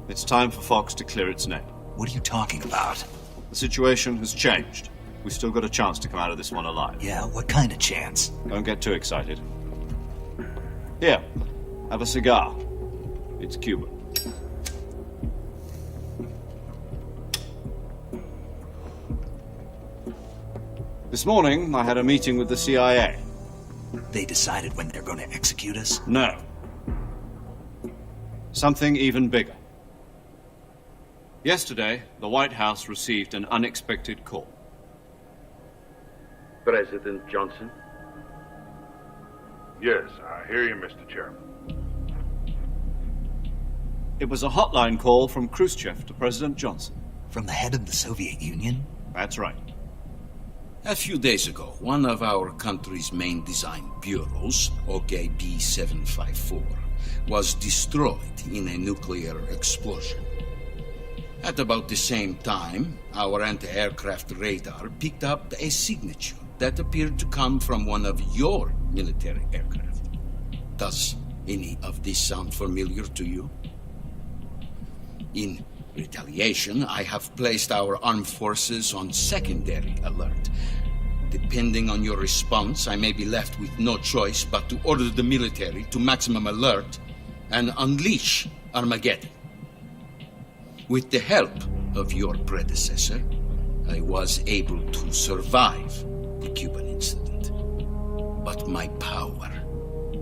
E: it's time for Fox to clear its name.
C: What are you talking about?
E: The situation has changed. We've still got a chance to come out of this one alive.
C: Yeah, what kind of chance?
E: Don't get too excited. Here, have a cigar. It's Cuban. This morning, I had a meeting with the CIA.
C: They decided when they're going to execute us?
E: No. Something even bigger. Yesterday, the White House received an unexpected call.
S: President Johnson? Yes, I hear you, Mr. Chairman.
E: It was a hotline call from Khrushchev to President Johnson.
C: From the head of the Soviet Union?
E: That's right.
M: A few days ago, one of our country's main design bureaus, OKB 754, was destroyed in a nuclear explosion. At about the same time, our anti-aircraft radar picked up a signature that appeared to come from one of your military aircraft. Does any of this sound familiar to you? In retaliation, I have placed our armed forces on secondary alert. Depending on your response, I may be left with no choice but to order the military to maximum alert and unleash Armageddon. With the help of your predecessor, I was able to survive the Cuban incident. But my power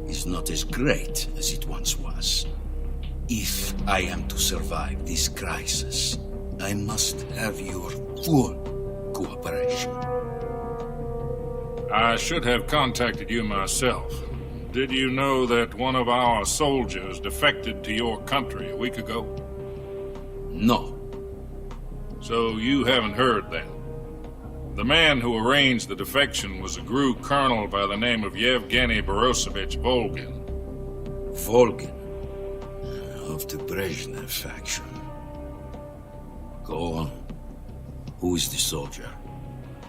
M: is not as great as it once was. If I am to survive this crisis, I must have your full cooperation.
S: I should have contacted you myself. Did you know that one of our soldiers defected to your country a week ago?
M: No.
S: So you haven't heard then? The man who arranged the defection was a GRU colonel by the name of Yevgeny Borosovich Volgin.
M: Volgin? Of the Brezhnev faction. Go on. Who is the soldier?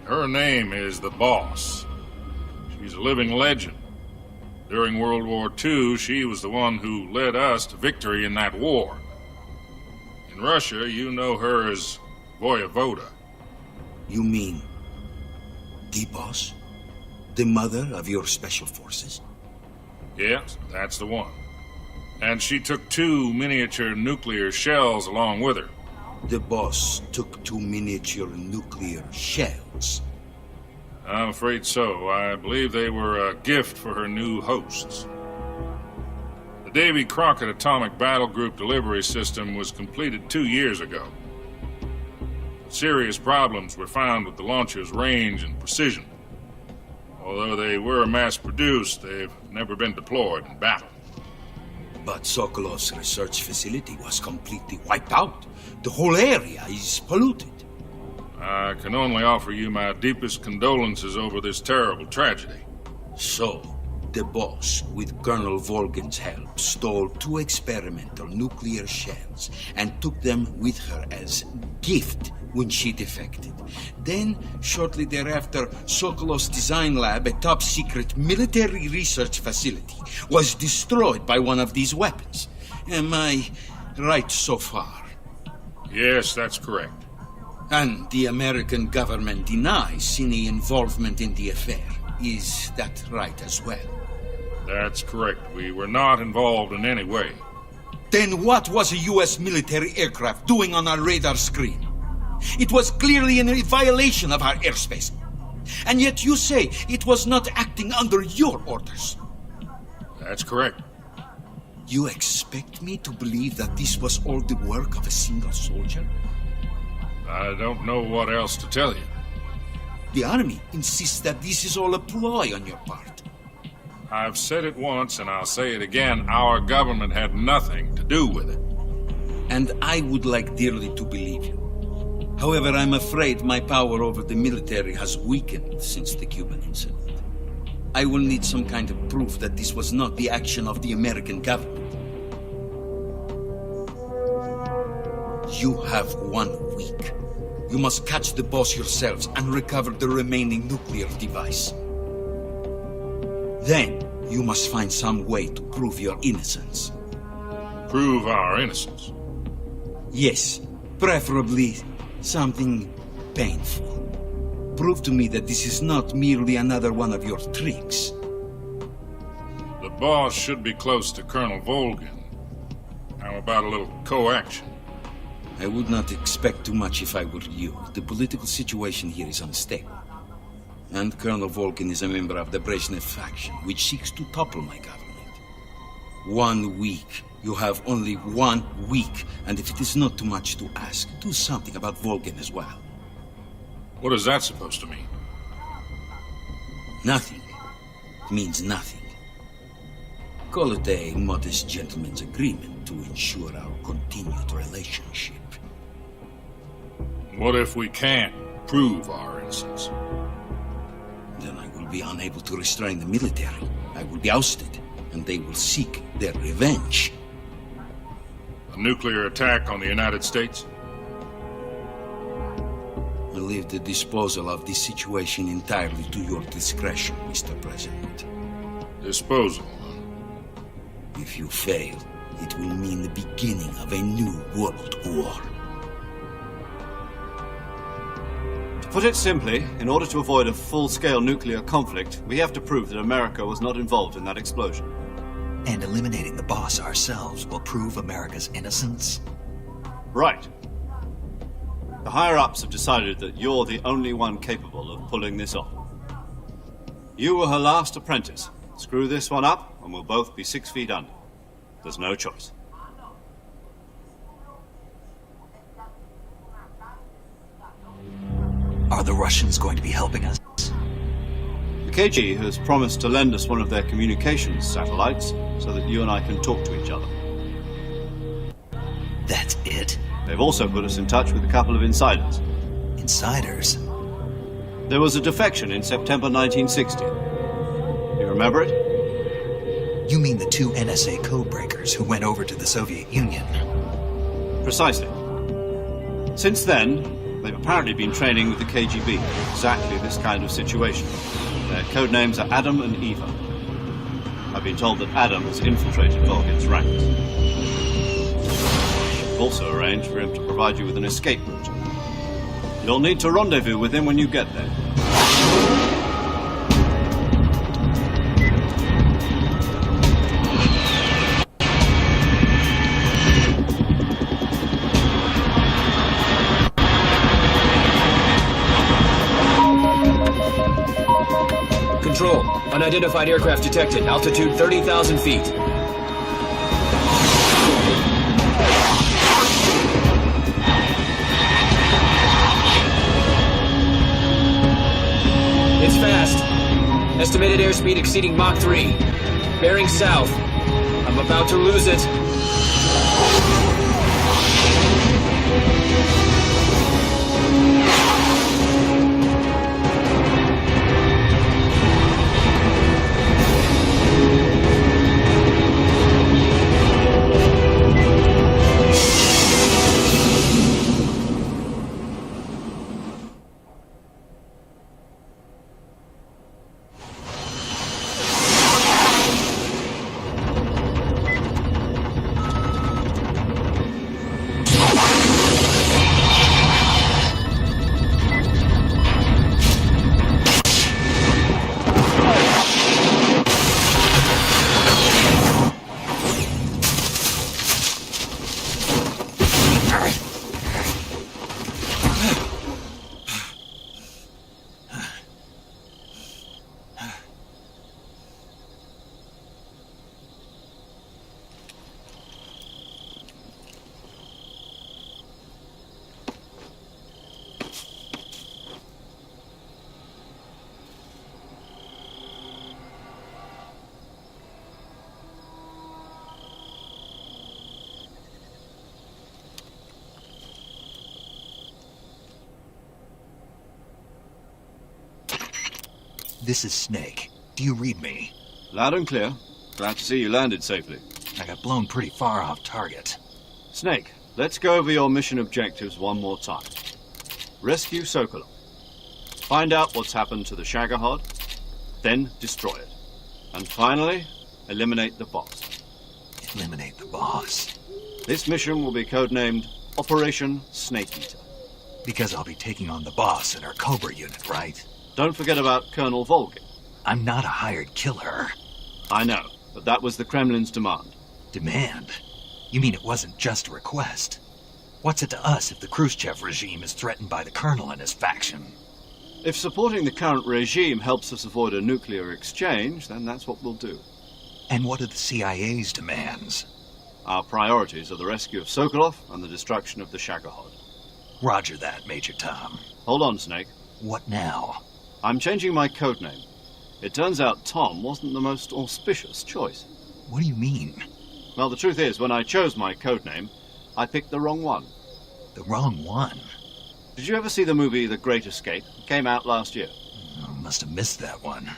S: Her name is the Boss. She's a living legend. During World War II, she was the one who led us to victory in that war. In Russia, you know her as Voyevoda.
M: You mean the Boss? The mother of your special forces?
S: Yes, that's the one. And she took 2 miniature nuclear shells along with her.
M: The Boss took 2 miniature nuclear shells?
S: I'm afraid so. I believe they were a gift for her new hosts. The Davy Crockett Atomic Battle Group delivery system was completed 2 years ago. serious problems were found with the launcher's range and precision. Although they were mass-produced, they've never been deployed in battle.
M: But Sokolov's research facility was completely wiped out. The whole area is polluted.
S: I can only offer you my deepest condolences over this terrible tragedy.
M: So, the boss, with Colonel Volgin's help, stole 2 experimental nuclear shells and took them with her as gift when she defected. Then, shortly thereafter, Sokolov's design lab, a top-secret military research facility, was destroyed by one of these weapons. Am I right so far?
S: Yes, that's correct.
M: And the American government denies any involvement in the affair. Is that right as well?
S: That's correct. We were not involved in any way.
M: Then what was a U.S. military aircraft doing on our radar screen? It was clearly in a violation of our airspace. And yet you say it was not acting under your orders.
S: That's correct.
M: You expect me to believe that this was all the work of a single soldier?
S: I don't know what else to tell you.
M: The army insists that this is all a ploy on your part.
S: I've said it once and I'll say it again. Our government had nothing to do with it.
M: And I would like dearly to believe you. However, I'm afraid my power over the military has weakened since the Cuban incident. I will need some kind of proof that this was not the action of the American government. You have 1 week. You must catch the boss yourselves and recover the remaining nuclear device. Then, you must find some way to prove your innocence.
S: Prove our innocence?
M: Yes, preferably something painful. Prove to me that this is not merely another one of your tricks.
S: The boss should be close to Colonel Volgin. How about a little co-action?
M: I would not expect too much if I were you. The political situation here is unstable. And Colonel Volgin is a member of the Brezhnev faction, which seeks to topple my government. 1 week. You have only 1 week. And if it is not too much to ask, do something about Volgin as well.
S: What is that supposed to mean?
M: Nothing. It means nothing. Call it a modest gentleman's agreement to ensure our continued relationship.
S: What if we can't prove our innocence?
M: Then I will be unable to restrain the military. I will be ousted, and they will seek their revenge.
S: A nuclear attack on the United States?
M: I leave the disposal of this situation entirely to your discretion, Mr. President.
S: Disposal?
M: If you fail, it will mean the beginning of a new world war.
E: To put it simply, in order to avoid a full-scale nuclear conflict, we have to prove that America was not involved in that explosion.
G: And eliminating the boss ourselves will prove America's innocence?
E: Right. The higher-ups have decided that you're the only one capable of pulling this off. You were her last apprentice. Screw this one up, and we'll both be 6 feet under. There's no choice.
G: Are the Russians going to be helping us?
E: The KG has promised to lend us one of their communications satellites so that you and I can talk to each other.
G: That's it?
E: They've also put us in touch with a couple of insiders.
G: Insiders?
E: There was a defection in September 1960. You remember it?
G: You mean the 2 NSA codebreakers who went over to the Soviet Union?
E: Precisely. Since then, they've apparently been training with the KGB for exactly this kind of situation. Their code names are Adam and Eva. I've been told that Adam has infiltrated Volgin's ranks. I've also arranged for him to provide you with an escape route. You'll need to rendezvous with him when you get there.
N: Control. Unidentified aircraft detected. Altitude 30,000 feet. Estimated airspeed exceeding Mach 3. Bearing south. I'm about to lose it.
C: This is Snake. Do you read me?
E: Loud and clear. Glad to see you landed safely.
C: I got blown pretty far off target.
E: Snake, let's go over your mission objectives one more time. Rescue Sokolov. Find out what's happened to the Shagohod, then destroy it. And finally, eliminate the boss.
C: Eliminate the boss?
E: This mission will be codenamed Operation Snake Eater.
C: Because I'll be taking on the boss in our Cobra unit, right?
E: Don't forget about Colonel Volgin.
C: I'm not a hired killer.
E: I know, but that was the Kremlin's demand.
C: Demand? You mean it wasn't just a request? What's it to us if the Khrushchev regime is threatened by the Colonel and his faction?
E: If supporting the current regime helps us avoid a nuclear exchange, then that's what we'll do.
C: And what are the CIA's demands?
E: Our priorities are the rescue of Sokolov and the destruction of the Shagohod.
C: Roger that, Major Tom.
E: Hold on, Snake.
C: What now?
E: I'm changing my codename. It turns out Tom wasn't the most auspicious choice.
C: What do you mean?
E: Well, the truth is, when I chose my codename, I picked the wrong one.
C: The wrong one?
E: Did you ever see the movie The Great Escape? It came out last year.
C: I must have missed that one.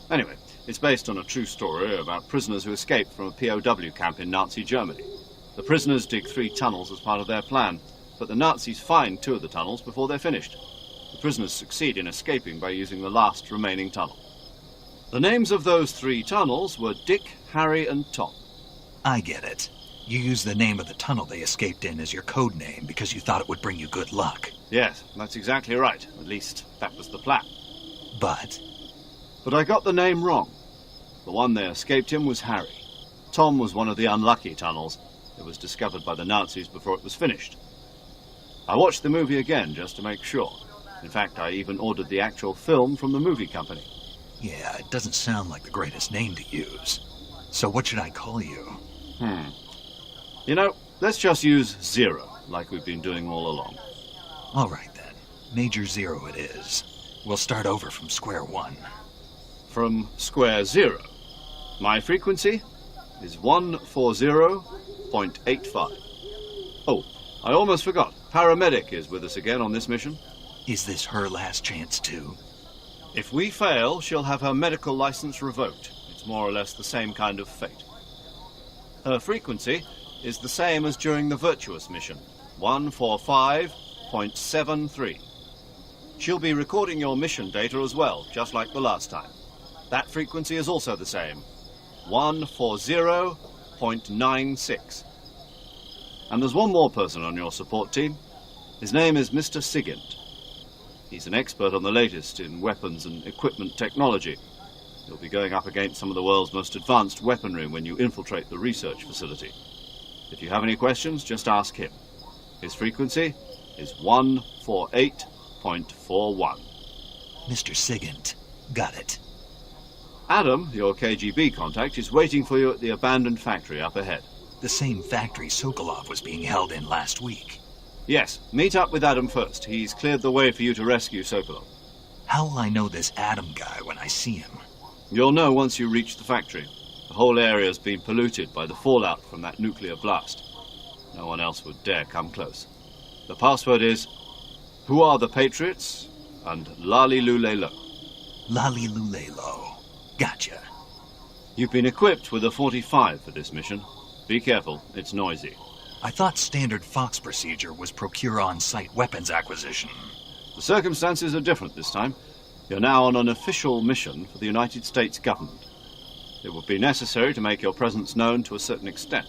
E: Anyway, it's based on a true story about prisoners who escaped from a POW camp in Nazi Germany. The prisoners dig 3 tunnels as part of their plan, but the Nazis find 2 of the tunnels before they're finished. The prisoners succeed in escaping by using the last remaining tunnel. The names of those 3 tunnels were Dick, Harry, and Tom.
C: I get it. You used the name of the tunnel they escaped in as your code name because you thought it would bring you good luck.
E: Yes, that's exactly right. At least, that was the plan.
C: But
E: I got the name wrong. The one they escaped in was Harry. Tom was one of the unlucky tunnels. It was discovered by the Nazis before it was finished. I watched the movie again just to make sure. In fact, I even ordered the actual film from the movie company.
C: Yeah, it doesn't sound like the greatest name to use. So what should I call you?
E: You know, let's just use Zero, like we've been doing all along.
C: All right, then. Major Zero it is. We'll start over from square one.
E: From square zero. My frequency is 140.85. Oh, I almost forgot. Paramedic is with us again on this mission.
C: Is this her last chance, too?
E: If we fail, she'll have her medical license revoked. It's more or less the same kind of fate. Her frequency is the same as during the Virtuous mission, 145.73. She'll be recording your mission data as well, just like the last time. That frequency is also the same, 140.96. And there's one more person on your support team. His name is Mr. Sigint. He's an expert on the latest in weapons and equipment technology. You'll be going up against some of the world's most advanced weaponry when you infiltrate the research facility. If you have any questions, just ask him. His frequency is 148.41.
C: Mr. Sigint. Got it.
E: Adam, your KGB contact, is waiting for you at the abandoned factory up ahead.
C: The same factory Sokolov was being held in last week.
E: Yes, meet up with Adam first. He's cleared the way for you to rescue Sokolov.
C: How will I know this Adam guy when I see him?
E: You'll know once you reach the factory. The whole area has been polluted by the fallout from that nuclear blast. No one else would dare come close. The password is, "Who are the Patriots?" and "Lali Lule Lo."
C: Lali Lule Lo. Gotcha.
E: You've been equipped with a 45 for this mission. Be careful, it's noisy.
C: I thought standard Fox procedure was procure on-site weapons acquisition.
E: The circumstances are different this time. You're now on an official mission for the United States government. It would be necessary to make your presence known to a certain extent.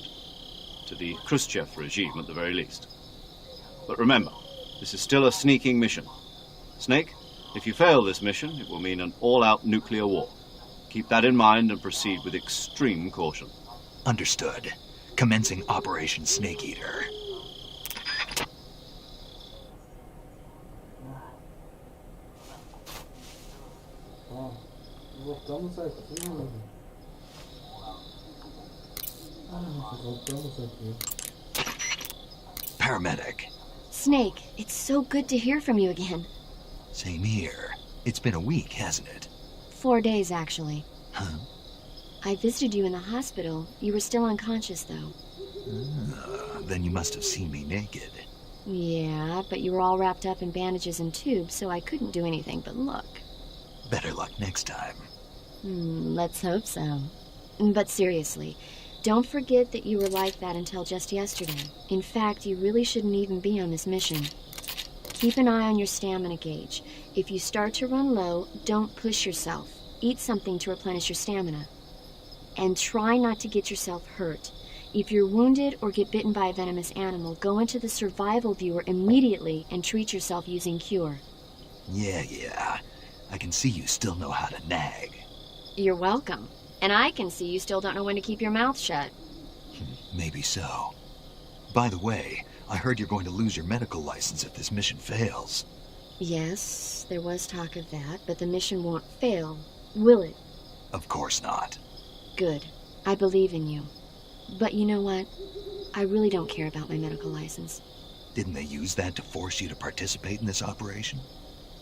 E: To the Khrushchev regime at the very least. But remember, this is still a sneaking mission. Snake, if you fail this mission, it will mean an all-out nuclear war. Keep that in mind and proceed with extreme caution.
C: Understood. Commencing Operation Snake Eater.
A: Voltamos aqui, mano. Voltamos aqui.
C: Paramedic.
H: Snake, it's so good to hear from you again.
C: Same here. It's been a week, hasn't it?
H: 4 days, actually.
C: Huh?
H: I visited you in the hospital. You were still unconscious, though.
C: Then you must have seen me naked.
H: Yeah, but you were all wrapped up in bandages and tubes, so I couldn't do anything but look.
C: Better luck next time.
H: Let's hope so. But seriously, don't forget that you were like that until just yesterday. In fact, you really shouldn't even be on this mission. Keep an eye on your stamina gauge. If you start to run low, don't push yourself. Eat something to replenish your stamina. And try not to get yourself hurt. If you're wounded or get bitten by a venomous animal, go into the survival viewer immediately and treat yourself using Cure.
C: Yeah. I can see you still know how to nag.
H: You're welcome. And I can see you still don't know when to keep your mouth shut.
C: Maybe so. By the way, I heard you're going to lose your medical license if this mission fails.
H: Yes, there was talk of that, but the mission won't fail, will it?
C: Of course not.
H: Good. I believe in you. But you know what? I really don't care about my medical license.
C: Didn't they use that to force you to participate in this operation?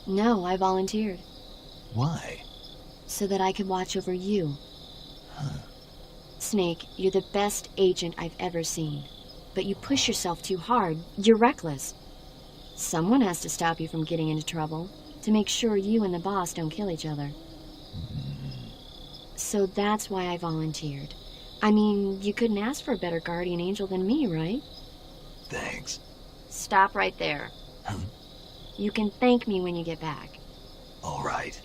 H: No, I volunteered.
C: Why?
H: So that I could watch over you.
C: Huh.
H: Snake, you're the best agent I've ever seen. But you push yourself too hard. You're reckless. Someone has to stop you from getting into trouble, to make sure you and the boss don't kill each other. So that's why I volunteered. I mean, you couldn't ask for a better guardian angel than me, right?
C: Thanks.
H: Stop right there.
C: Huh?
H: You can thank me when you get back.
C: All right.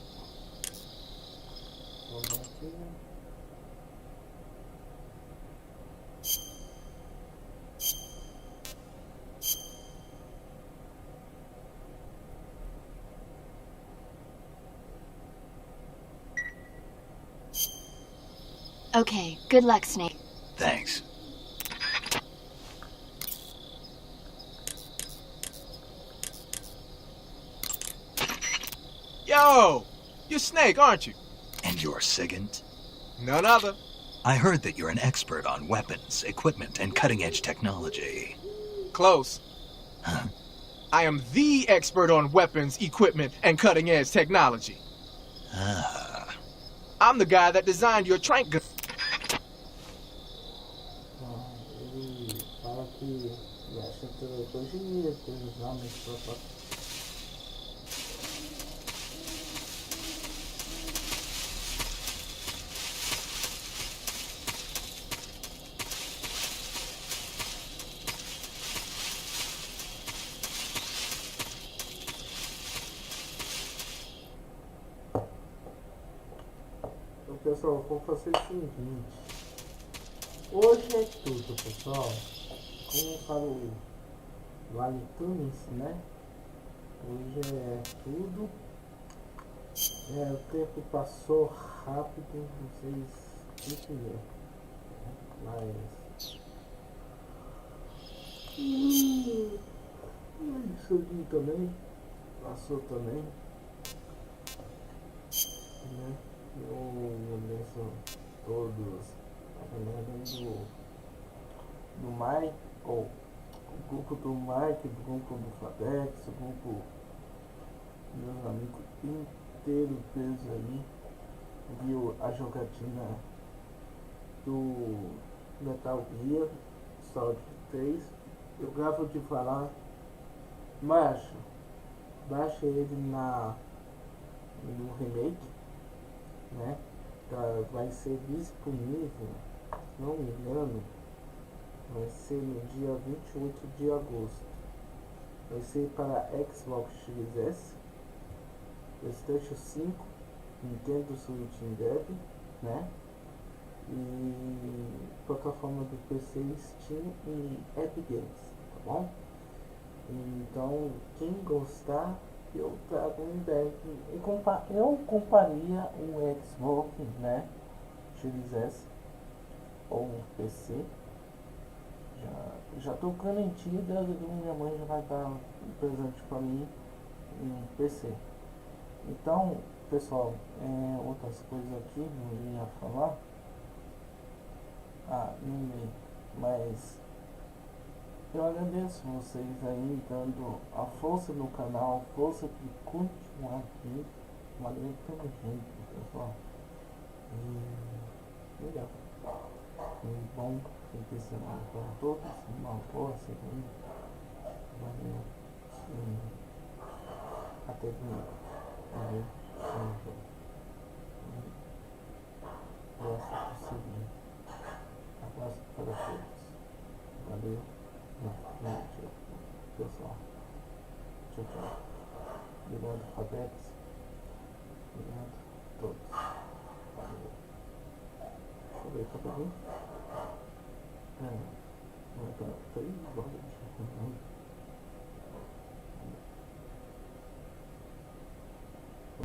H: Okay, good luck, Snake.
C: Thanks.
L: Yo! You're Snake, aren't you?
C: And you're Sigint?
L: None other.
C: I heard that you're an expert on weapons, equipment, and cutting-edge technology.
L: Close.
C: Huh?
L: I am the expert on weapons, equipment, and cutting-edge technology.
C: Ah.
L: I'm the guy that designed your trank gun.
A: Ele fala que ele acha que hoje coisas realmente pra pessoal, vou fazer o seguinte. Hoje é tudo, pessoal. Como falou o iTunes, né? Hoje é tudo. O tempo passou rápido, não sei se é. Mas isso aqui também passou também, né? Eu agradeço todos a galera do Mike, o grupo do Mike, do grupo do Fadex, o grupo dos meus amigos inteiros aí. viu a jogatina do Metal Gear Solid 3, eu gravo de falar, baixa ele no remake, né? Vai ser disponível, se não me engano, vai ser no dia 28 de agosto. Vai ser para Xbox Series S, PlayStation 5, Nintendo Switch Dev, né? E plataforma do PC, Steam e Epic Games, tá bom? Então, quem gostar, eu trago um ideia. Eu comparia um Xbox, né, Series S ou um PC. Já tô garantida, minha mãe já vai dar um presente para mim, um PC. Então, pessoal, outras coisas aqui não ia falar. Não li, mas eu agradeço vocês aí dando a força no canal, força de continuar aqui. Valeu pelo jeito, pessoal. Legal. Bom fim de semana para todos. Uma boa segunda. Valeu. Até domingo. Valeu. Gosto de seguir. Abraço para todos. Valeu. Pessoal. Tchau, tchau. Obrigado, Fabex. Obrigado a todos. Valeu. Deixa eu ver, tá bem? Não é pra 3 horas.